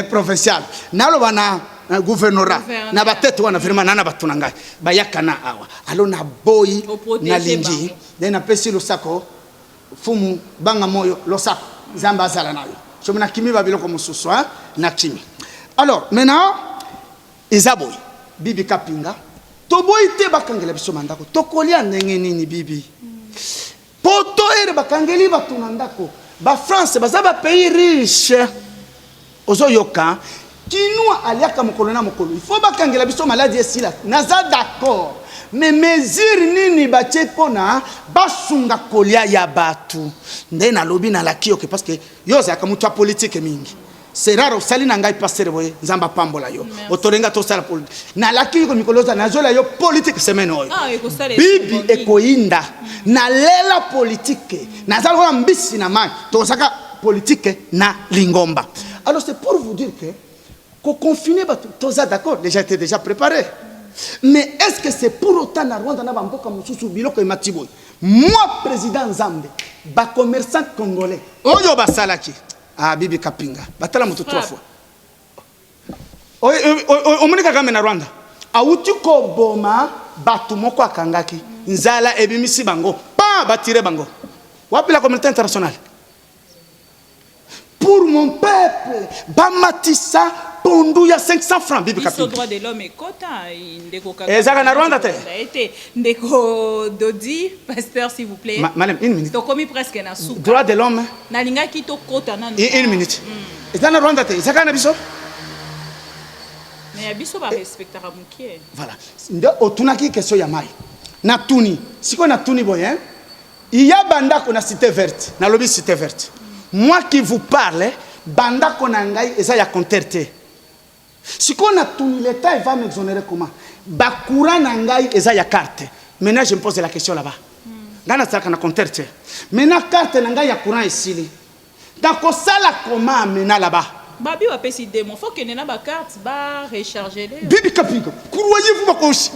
provincial nalo bana gouvernorat na batete wana vraiment nana batuna ngai bayakana awa alo na boy na lingi na pesi lo sako fumu banga moyo lo sako zamba zala nayo chomina kimi babiloko mususu na kimi. Alors maintenant izaboy bibi kapinga to boy te bakangela biso mandako to kolia ndenge nini bibi poto ere bakangeli batuna ndako. Ba France baza ba pays riche ozo yoka kinua aliaka mokolo na mokolo il faut bakangela biso maladie esila naza d'accord mais mesure nini batie pona basunga kolia ya batu nde na lobi na lakio que parce que yo za ka mutu politique mingi c'est rare osali na ngai passer boye nzamba pambola yo otorenga to sala politique na lakio ko mikoloza na zola yo politique semaine oyo bibi ekoinda na lela politique na zalwa mbisi na mai to saka politique na lingomba. Alors c'est pour vous dire que confiner to za d'accord déjà était déjà préparé. Mais est-ce que c'est pour autant na Rwanda na bamboka mususu biloko e matiboy moi président Nzambe ba commerçant congolais oyo basalaki bibi kapinga batala mutu 3 fois omonika kama na Rwanda auti ko boma batu moko akangaki nzala ebimisi bango pa batire bango wapi la communauté internationale pour mon peuple bamatisa pondu ya 500 francs bibi kapinga. Le droit de l'homme est quota ndeko kaka ezaka na Rwanda te ndeko Dodi pasteur s'il vous plaît madame une minute to komi presque na souka droit de l'homme na linga ki to quota na une minute ezaka na Rwanda te ezaka na biso mais abiso ba respectera mukie voilà ndo otunaki question ya mai na tuni siko na tuni boyen il y a bandako na cité verte na lobby cité verte moi qui vous parle bandako na ngai eza ya conterté. Si on a tout l'État, il va m'exonérer comment? Bakura nangai eza ya carte. Maintenant je me pose la question là-bas. Gana saka na conterté. Maintenant carte nangai ya courant ici. Dako sala comment maintenant là-bas? Babi wa pesi démon faut que nena ba carte ba recharger les. Bibi kapinga. Croyez-vous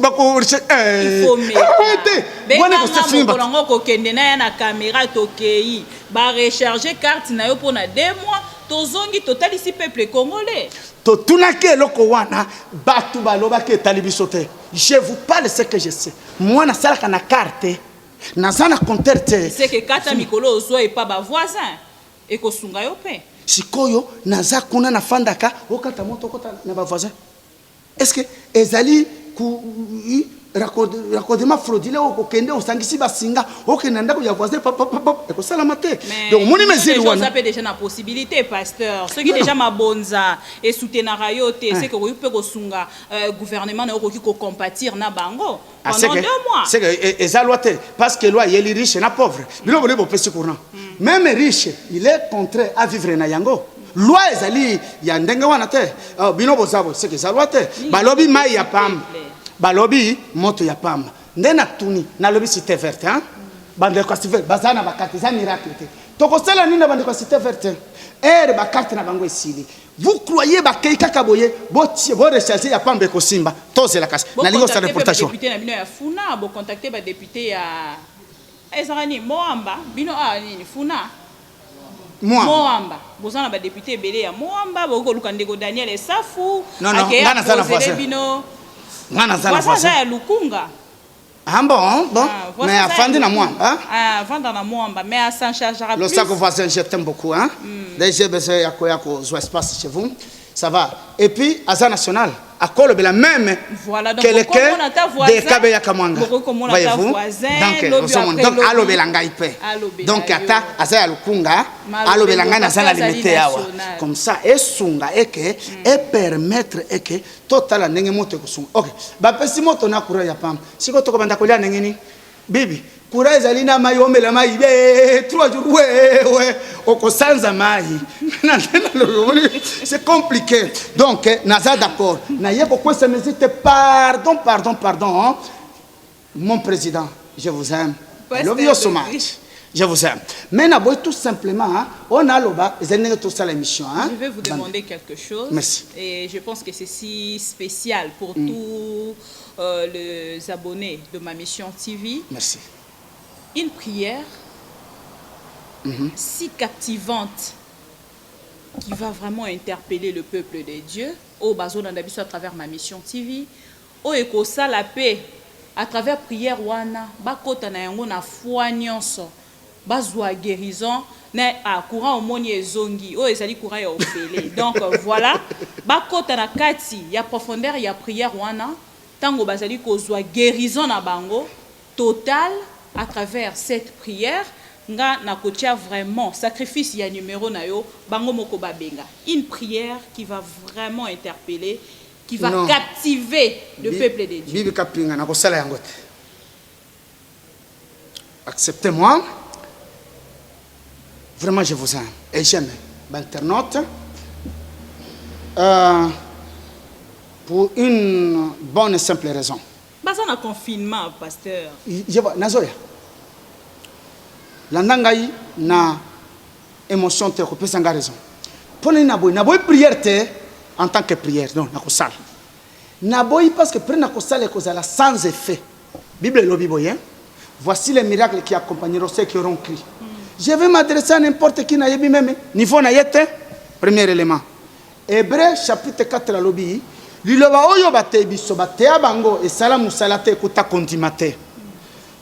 bako il faut mettre. Bwana ko se filme ba. Ko kende na na caméra tokei ba recharger carte na yo pour na 2 mois. Tozongi total ici peuple congolais. Totunake loko wana batu baloba ke talibisote. Je vous parle ce que je sais. Moi na sala kana carte. Na sana conterté. C'est que kata mikolo ozo et pas ba voisin. Et ko sunga yo pe. Sikoyo naza kuna na fandaka okata moto kota na ba voisin. Est-ce que ezali ku raccordement frauduleux au kende au sangisi basinga okenda ndako ya voisin eko sala mate donc moni mesure wana ça peut déjà na possibilité pasteur ceux qui déjà mabonza et soutenir rayoté c'est que vous peut ko sunga gouvernement na ko ki ko compatir na bango pendant 2 mois c'est que eza loi parce que loi yeli riche na pauvre bilo bo pesi courant même riche il est contraint à vivre na yango loi ezali ya ndenge wana te bino bozabo c'est que ça loi te balobi mai ya pam balobi moto ya pamba ndena tuni na lobi cité verte bande kwa Steven bazana bakarte za miracle te tokosala nini bande kwa Steven te bakarte na bango esili vous croyez bakei kaka boye botie bo recharger ya pambe ko simba tozela kasi na lingo sa reportation député na bino ya funa bo contacter ba député ya ezarani Moamba bino nini funa Moamba bozana ba député belé ya Moamba boko lukandeko Daniel Esafu ngana sana voisin bino ngana sana voisin ya Lukunga. Ah bon, mais à Fandi na moi, hein? Ah, Fandi na moi, mais à s'en chargera plus. Le sac voisin, je t'aime beaucoup, hein? Déjà, j'ai besoin de espace chez vous. Ça va. Et puis, Aza National, à quoi la même voilà, donc, quelqu'un de Kabeya Kamwanga. Voyez-vous? Donc, Allo Belanga Ipe. Donc, Ata, Aza Lukunga, Allo Belanga Nazana limité à comme ça, et Sunga, et que, et permettre, et que, total, n'est moto Sunga. Ok. Bah, si moto na kura ya pam. Si ko toko bandakolia nengeni, bibi. Kura ezalina mai omela mai 3 jours ouais okosanza mai c'est compliqué donc naza d'accord na yeko ko se mesite pardon hein? Mon président je vous aime I love you so much je vous aime mais na boy tout simplement hein? On a loba ezalina tout ça l'émission hein? Je vais vous demander quelque chose. Merci. Et je pense que c'est si spécial pour tous les abonnés de ma mission TV. Merci. Une prière si captivante qui va vraiment interpeller le peuple de Dieu au bazo d'Andabiso à travers ma mission TV au ekosa la paix à travers prière wana bakota na yango na foi nyonso bazwa guérison na courant au moni ezongi o ezali courant ya ofele donc voilà bakota na kati ya profondeur ya prière wana tango bazali kozwa guérison na bango total à travers cette prière, nga na kotia vraiment sacrifice ya numéro na yo bango moko babenga. Une prière qui va vraiment interpeller, qui va captiver le peuple de Dieu. Bibi kapinga na kosala yango te. Acceptez-moi. Vraiment je vous aime et j'aime l'internaute pour une bonne et simple raison. Basa na confinement pasteur. Je vois nazoya. Landangai na émotion te kopesa nga raison. Pone na boy prière te en tant que prière non na kosala. Na boy parce que prena kosala kozala sans effet. Bible lobi boyen. Voici les miracles qui accompagneront ceux qui auront crié. Je vais m'adresser à n'importe qui na yebi même niveau na yete. Premier élément. Hébreux chapitre 4 la lobi. Liloba oyo bate biso bate bango et sala musala te kuta kondimate.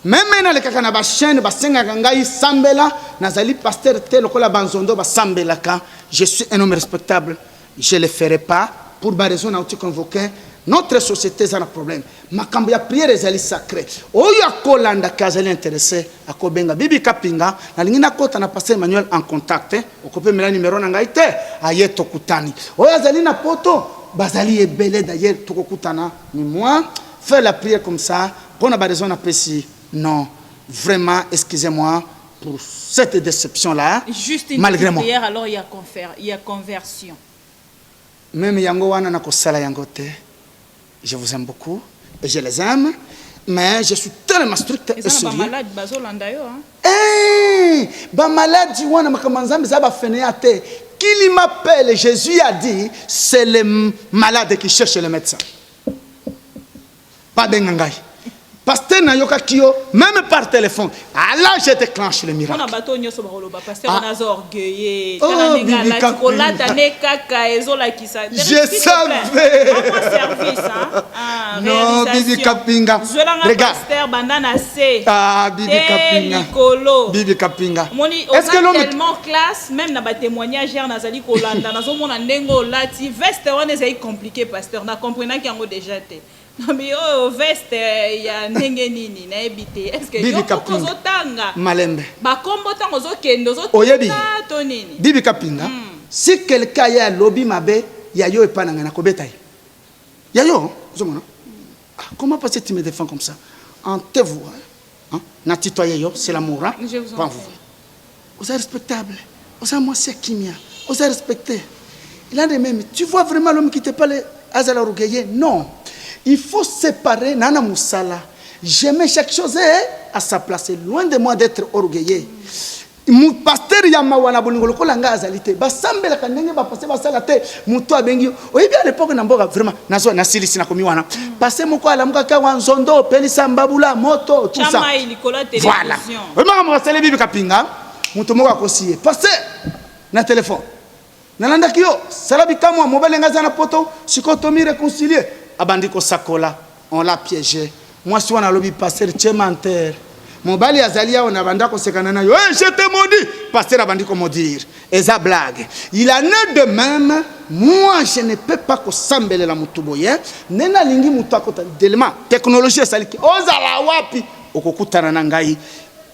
Même na le kaka na ba chaîne ba senga ngai sambela nazali pasteur te lokola banzondo ba sambela ka je suis un homme respectable je le ferai pas pour ba raison na outi convoqué notre société a un problème makambo ya prière ezali sacré oyo akolanda kazali intéressé akobenga bibi kapinga na lingina kota na pasteur Emmanuel en contact okope mela numéro na ngai te ayeto kutani oyo azali na poto bazali ebele d'ailleurs tokokutana ni moi faire la prière comme ça pour na ba raison na pesi. Non, vraiment, excusez-moi pour cette déception-là. Juste une malgré moi. prière, alors il y a conversion. Même yango wana na kosala yango te. Je vous aime beaucoup et je les aime, mais je suis tellement strict et sérieux. Malade bazolanda yo hein. Ba malade wana makamanzambe za ba fenéate. Qui m'appelle, Jésus a dit, c'est le malade qui cherche le médecin. Pas d'engangai. Pasteur Nayoka Kyo, même par téléphone, alors je déclenche le miracle. On a bateau nyoso baroloba, pasteur on a orgueillé. Je savais. Non, Bibi Kapinga. Regarde. Pasteur bandana C. Ah, Bibi Kapinga. Bibi Kapinga. Est-ce que l'homme tellement classe, même na ba témoignage hier nazali kolanda, nazo mona ndengo lati, veste on est compliqué pasteur, na comprenant qu'il y a déjà été. Non mais oh veste ya ndenge nini na ebité est-ce que yo kozo tanga malembe ba kombo tango zo kendo zo to nini Bibi Kapinga si quelqu'un ya lobby mabe ya yo epananga na kobeta ya yo zomona comment parce que tu me défends comme ça en te voix hein na titoyer yo c'est l'amour hein pas vous êtes respectable vous êtes moi c'est kimia vous êtes respecté il a des mêmes tu vois vraiment l'homme qui te parle azala rugeye non. Il faut séparer nana musala Je mets chaque chose à sa place. Loin de moi d'être orgueilleux. Mon pasteur Yamawana Boningolo Kolanga Azalite. Basambela Kandenge Bapase Basalate. Muto Abengi. Oui, bien à l'époque, Namboga vraiment. Nazo Nasili Sinakomiwana. Passez mon quoi, la Mouka Wanzondo, Pelissa Mbabula, Moto, tout ça. Voilà. Vraiment, on va se lever Kapinga. Muto Moga Kosi. Passez. Na téléphone. Nalanda Kyo. Salabi Kamwa, mobile Ngazana Poto. Sikotomi réconcilié. Abandiko Sakola. On l'a piégé. Moi, si on a lobby pasteur, tu es menteur. Mon bali azalia on a banda ko sekanana yo je te maudis pasteur a bandi ko maudire et ça blague il en est de même moi je ne peux pas ko sambele la mutuboye nena lingi mutakota tellement technologie saliki ozala wapi okokutana na ngai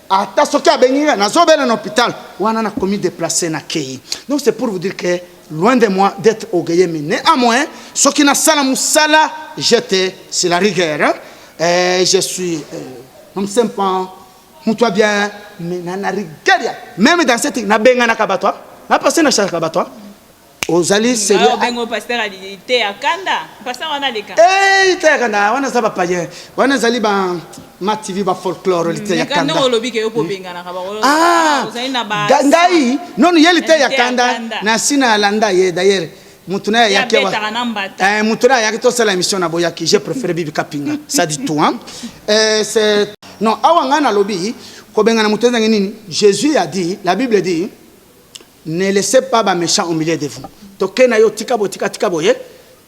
ata soki abenginga nazobela na hôpital wana na commis déplacé na kei. Donc c'est pour vous dire que loin de moi d'être orgueilleux mais néanmoins ce qui na sala musala j'étais c'est la rigueur et je suis non simple Moutoua bien, mais n'a rigueur. Même dans cette nabenga na kabatwa, na passé na chaka kabatwa. Ozali sérieux. Ah, bengo pasteur a dit te akanda. Pasteur on a les cas. Eh, te akanda, wana zaba paye. Wana zali ba ma TV ba folklore te akanda. Quand on lobi ke yo po benga na kabaro. Ah, ozali na ba. Ngai, non yeli te akanda na sina landa ye d'ailleurs. Mutuna yake wa. Mutuna yake to c'est la émission na boyaki, j'ai préféré Bibi Kapinga. Ça dit tout hein. C'est non, awangana lobi ko benga na mutenza nini Jésus a dit, la Bible dit ne laissez pas ba méchant au milieu de vous. Toke na yo tika boye.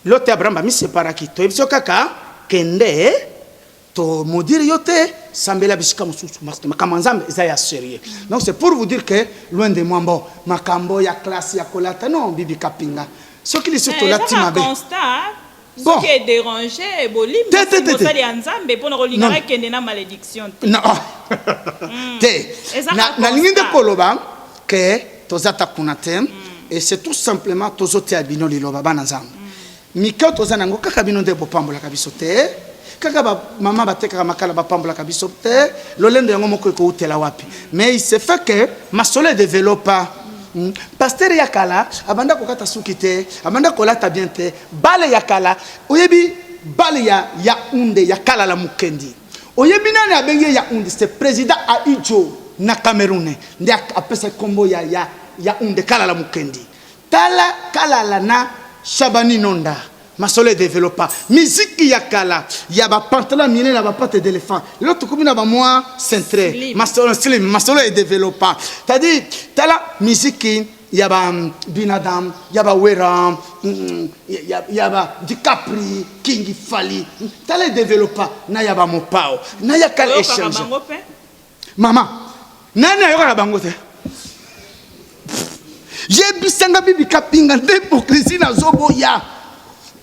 L'autre Abraham mi séparaki. To ebso kaka kende to modire yote sambela bisika mususu makamanzambe za ya sérieux. Donc c'est pour vous dire que loin de moi bon makambo ya classe ya kolata non Bibi Kapinga. Ce qui est surtout là tu m'avais. Bon. Ce qui est dérangé, bolim, c'est pour ça les ensemble pour ne religner qu'il y a une malédiction. Non. Na ligne de koloba que tozata kunatem et c'est tout simplement tozote abino liloba banazam. Mika tozanango kaka bino de bopambola kabisote. Kaka ba mama bateka makala bapambola kabisote. Lolendo yango moko ko utela wapi. Mais il se fait que ma sole développe pasteur yakala abanda ko kata sukite abanda ko lata bien te bale yakala oyebi bale ya unde yakala la mukendi oyebi nani abenge ya unde c'est président Aidjo na Cameroun ndi apesa kombo ya unde kala la mukendi tala kala la na Shabani Nonda masole développa musique yakala ya ba pantalon mine na ba patte d'éléphant l'autre comme na ba moi centré masole slim masole développa c'est-à-dire tala musique ya ba binadam ya ba wera ya ba DiCaprio King Fali tala développa na ya ba mopao na ya kala échange maman nani ayoka na bango te yebisanga Bibi Kapinga d'hypocrisie na zobo ya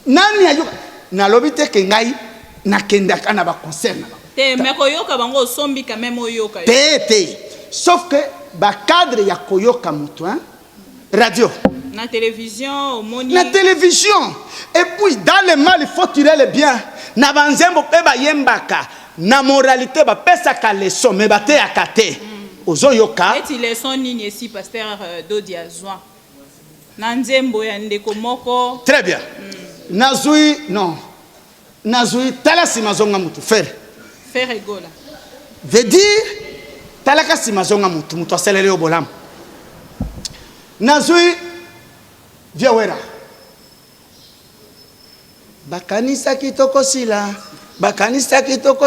nani ayo na lobite ke ngai na kenda kana ba concert na te me koyoka bango sombi quand même oyoka te sauf que ba cadre ya koyoka mutu hein radio na télévision omoni na télévision et puis dans le mal il faut tirer le bien na banzembo pe ba yembaka na moralité ba pesa ka leçon me ba te akate ozoyoka et leçon nini ici pasteur Dodi Azwa na nzembo ya ndeko moko très bien Nazui, non. Nazui, tala simazonga mutu, faire. Faire egola. Veut dire, tala ka simazonga mutu, mutu aselele obolam. Nazui, via wera. Bakanisa kitoko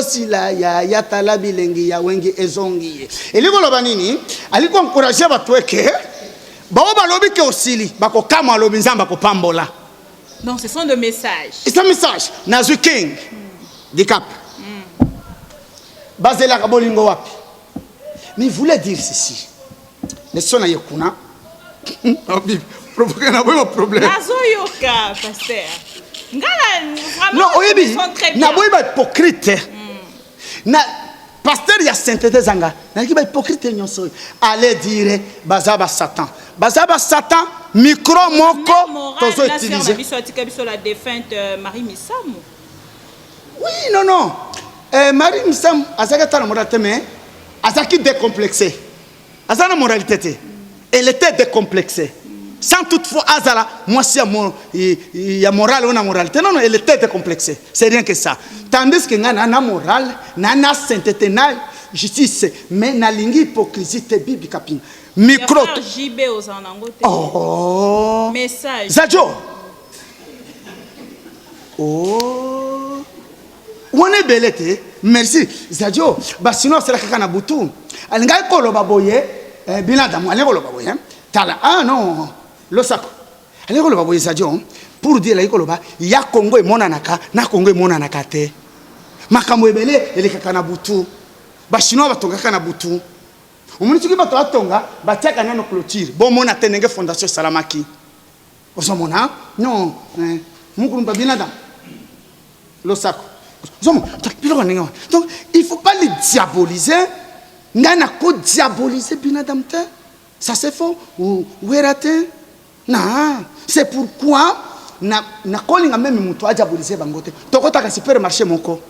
sila, ya tala bilengi, ya wengi ezongi. Eliko loba nini, aliko encourager batweke, bao balobi ke osili, bako kama lobi nzamba ko pambola. Donc ce sont des messages. C'est un message. Nazu King. Dicap. Basela Kabolingo wapi. Mais il voulait dire ceci. Les sons à Yokuna. Provoquer un problème. Nazo Yoka, pasteur. Non, oyebi. Na boy ba hypocrite. Na pasteur ya sainteté zanga. Na ki ba hypocrite nyonso. Allez dire bazaba Satan. Bazaba Satan. Micro moko tozo utiliser. La défunte Marie Missamu. Oui, non. Marie Missamu, azaka tana moralité mais azaki décomplexée. Azana moralité. Elle était décomplexée. sans toutefois azala moi si il y a morale ou na moralité. Non, elle est tête complexée, c'est rien que ça. Tandis que ngana na morale na sainteté na justice, mais na lingi hypocrisie te bibi kaping micro JB aux anangote. oh Message Zajo oh on est belete merci Zajo ba sinon c'est la kakana butu alinga ko lo baboye bilada mo alinga ko lo baboye tala ah non lo sako alinga ko lo baboye Zajo pour dire la ko lo ba ya Congo e mona naka na Congo e mona naka te makambo ebele ele kakana butu ba chinois batonga kana butu omoni tuki bato atonga batiaka nano clôture bon mona tenenge fondation salamaki osomona non mukuru babinada lo sako donc il faut pas les diaboliser ngana ko diaboliser binadam te ça c'est faux ou raté non c'est pourquoi na calling même mutu a diaboliser bangote tokota ka supermarché moko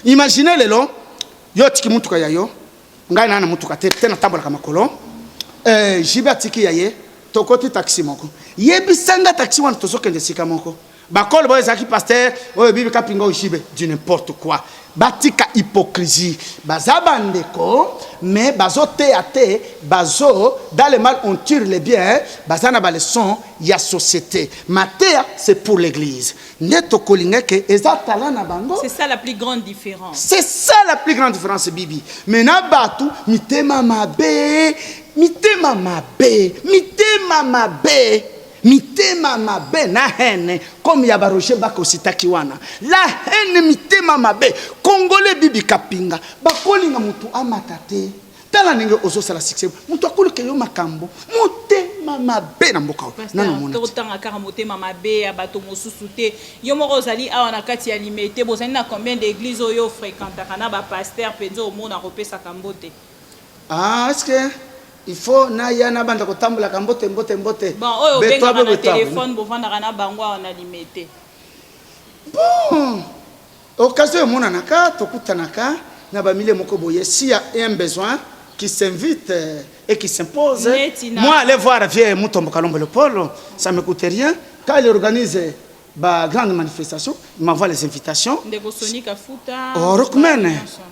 imaginez lelo yo tiki mutuka yayo ngai na mutuka te na tambola kama kolo jiba tiki yaye tokoti taxi moko yebisanga taxi wana tozokende sika moko bakolo boy zaki pasteur oyo bibi kapinga oshibe du n'importe quoi batika hypocrisie bazabandeko mais bazo te bazo dans le mal on tire les biens bazana ba leçon ya société matea c'est pour l'église neto kolingeke ezatala na bango. C'est ça la plus grande différence. C'est ça la plus grande différence bibi mais na batu mitema mabe mitema mabe na haine comme ya baroche bako sitaki wana la haine mitema mabe congolais bibi kapinga bakolinga mutu amatate tala ninge ozo sala succès mutu akolike yo makambo motema mabe na mboka nano mona totanga kaka motema mabe ya bato mosusu te yo moko ozali awa na kati ya limité bozali na combien d'églises oyo fréquentaka na ba pasteur penza omona kopesa kambote ah est-ce que il faut na yana banda kotambola kambote mbote bon oyo benga na téléphone bovanda kana bango na limité bon occasion mona naka tokutanaka na ba mille moko boye si y a un besoin qui s'invite et qui s'impose moi aller voir vieux Mutombo Kalombo le Polo ça me coûte rien quand il organise ba grande manifestation il m'envoie les invitations ndeko Sonika Futa oh Rockman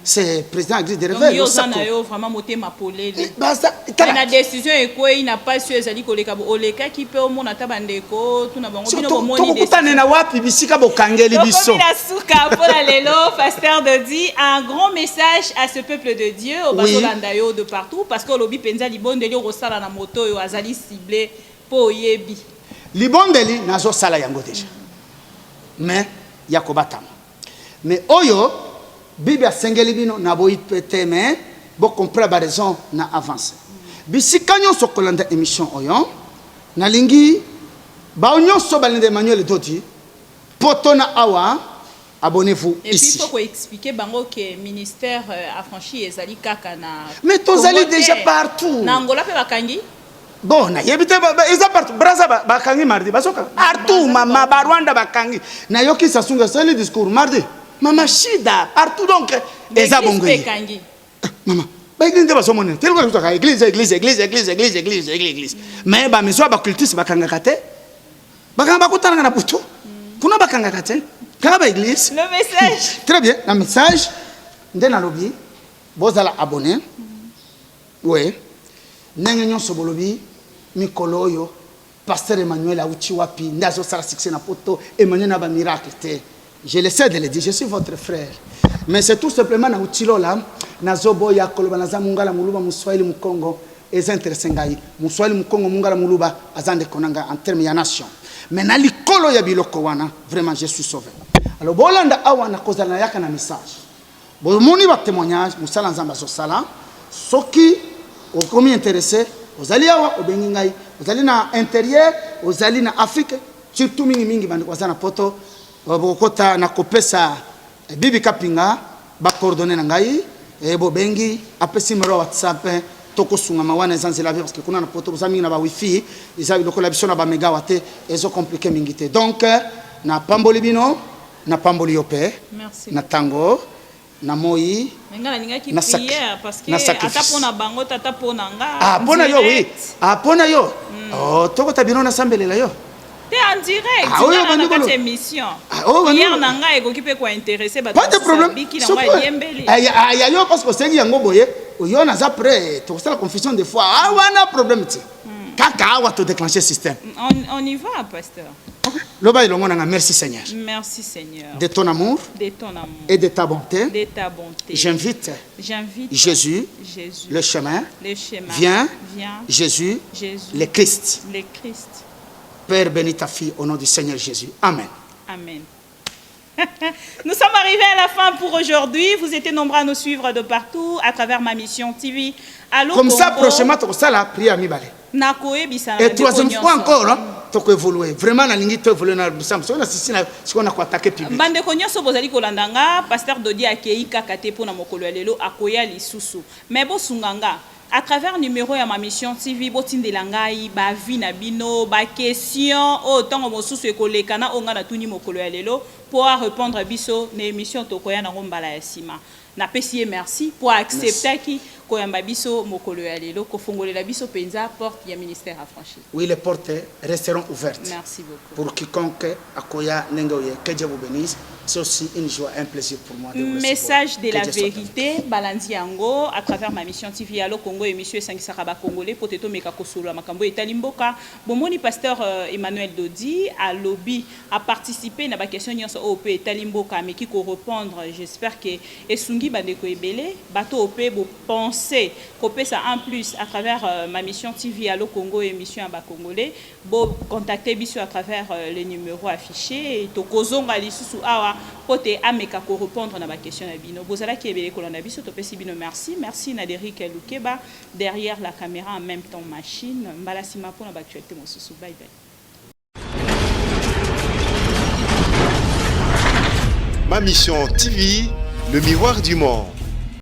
c'est président Église de Réveil yo sana yo vraiment motema polele na décision ekoi na pas sur ezali koleka bo oleka ki pe omona tabandeko tuna bango bino bomoni décision tokutane na wapi bisika bokangeli biso la souka pour la lelo pasteur de dit un grand message à ce peuple de Dieu au bazolanda yo de partout parce que lobi penza libondeli rosala na moto yo azali ciblé po yebi libondeli nazo sala yango déjà mais yakobatama mais oyo bibi asengeli bino na boyi pete mais bo comprendre ba raison na avance bisika nyonso kolanda émission oyo nalingi ba nyonso balinde Emmanuel Dodi potona awa abonnez-vous et ici. Et puis il faut expliquer bango que ministère affranchi ezali kaka na mais tozali déjà partout na Angola pe bakangi bon na yebite eza partout braza bakangi mardi basoka partout mama ba Rwanda bakangi na yoki sasunga sali discours mardi mama shida partout donc eza bongo mama ba église de basomone tel ko ka église mais ba meso ba cultus bakanga kate bakanga bakutana na putu kuna bakanga kate kanga ba église le message très bien le message ndena lobi bozala abonné ouais ndenge nyonso bolobi mikolo oyo pasteur Emmanuel auti wapi ndazo sala succès na poto Emmanuel na ba miracle te je le sais de le dire je suis votre frère mais c'est tout simplement na uti lola nazo boya koloba naza mungala muluba muswahili mukongo eza intéressé ngai muswahili mukongo mungala muluba azande konanga en termes ya nation mais na likolo ya biloko wana vraiment je suis sauvé alors bolanda awa na kozala yaka na message bo moni ba témoignage musala nzamba so sala soki au premier intéressé aux alliés au Bengingai aux alliés na intérieur aux alliés na Afrique surtout mingi bandi kwa sana poto bokota na kopesa bibi kapinga ba coordonner na ngai e bo bengi apesi mero WhatsApp toko sunga mawana zanzela parce que kuna na poto za mingi na ba wifi isabi lokola biso na ba megawatt ezo compliqué mingite donc na pamboli bino na pamboli yope merci na tango na moi Menga ningaki na sak- prière parce que na ata sacrifice. pona bango tata pona nga. Ah, pona yo, oui. Ah, pona yo. Oh, toko tabino na sambelela yo. T'es en direct. Ah, oui, Tu Bandeko. as cette émission. Ah, oh, Hier Bandeko. nanga ego kipe ko intéresser ba. Pas de problème. Qui So, n'envoie diembeli. ya yo parce que sengi yango boye, yo na za prêt, to la confusion des fois. Ah, wana problème ti. Kaka awa to déclencher système. On y va, pasteur. Loba ilongo nanga, merci Seigneur. Merci Seigneur. De ton amour De ton amour. et de ta bonté, De ta bonté. j'invite J'invite Jésus, Jésus. le chemin, Le chemin. viens, Viens. Jésus, Jésus. le Christ. Le Christ. Père, bénis ta fille au nom du Seigneur Jésus. Amen. Amen. Nous sommes arrivés à la fin pour aujourd'hui. Vous étiez nombreux à nous suivre de partout à travers ma mission TV. Allô, Comme ça, Congo. prochainement, tu vas la prière à Mibale. Nakoe bisa Et troisième fois encore, tu peux évoluer. Vraiment, la ligne, tu évoluer dans le sens. Si on a quoi attaquer public. Bande konyoso bozali kolandanga pasteur Dodi akei kaka te pona mokolo ya lelo akoya lisusu. Mais bo sunganga à travers numéro ya ma mission TV botindela ngai ba vie na bino ba question o tongo mosusu ekoleka na onga na tuni mokolo ya lelo pour répondre biso na émission tokoya na ngombala ya sima. Na pesi merci pour accepter ki koyamba biso mokolo ya lelo ko fongolela biso penza porte ya ministère affranchi. Oui, les portes resteront ouvertes. Merci beaucoup. Pour quiconque akoya nengoye, que Dieu vous bénisse. C'est aussi une joie, un plaisir pour moi de vous recevoir. Message de Que la Dieu soit vérité, Balandi Yango, à travers ma mission TV Allo Congo et Monsieur Sangisaraba Congolais, Poteto Mekakosolo, Makambo et Talimboka. Bomoni pasteur Emmanuel Dodi à lobby a participé à la question OP et Talimboka, mais qui peut répondre. J'espère que Esungi Bandeko Ebele, Bato OP, vous pensez qu'OP ça en plus à travers ma mission TV Allo Congo et Mission Aba Congolais, vous contactez Bissou à travers les numéros affichés et Tokozonga Lisusu Awa. Pote ameka ko répondre na ba question na bino bozala ki ebele kolanda biso to pesi bino merci Naderic Lukeba derrière la caméra en même temps machine mbala sima pour na actualité mosusu bye bye. Ma mission TV, le miroir du monde.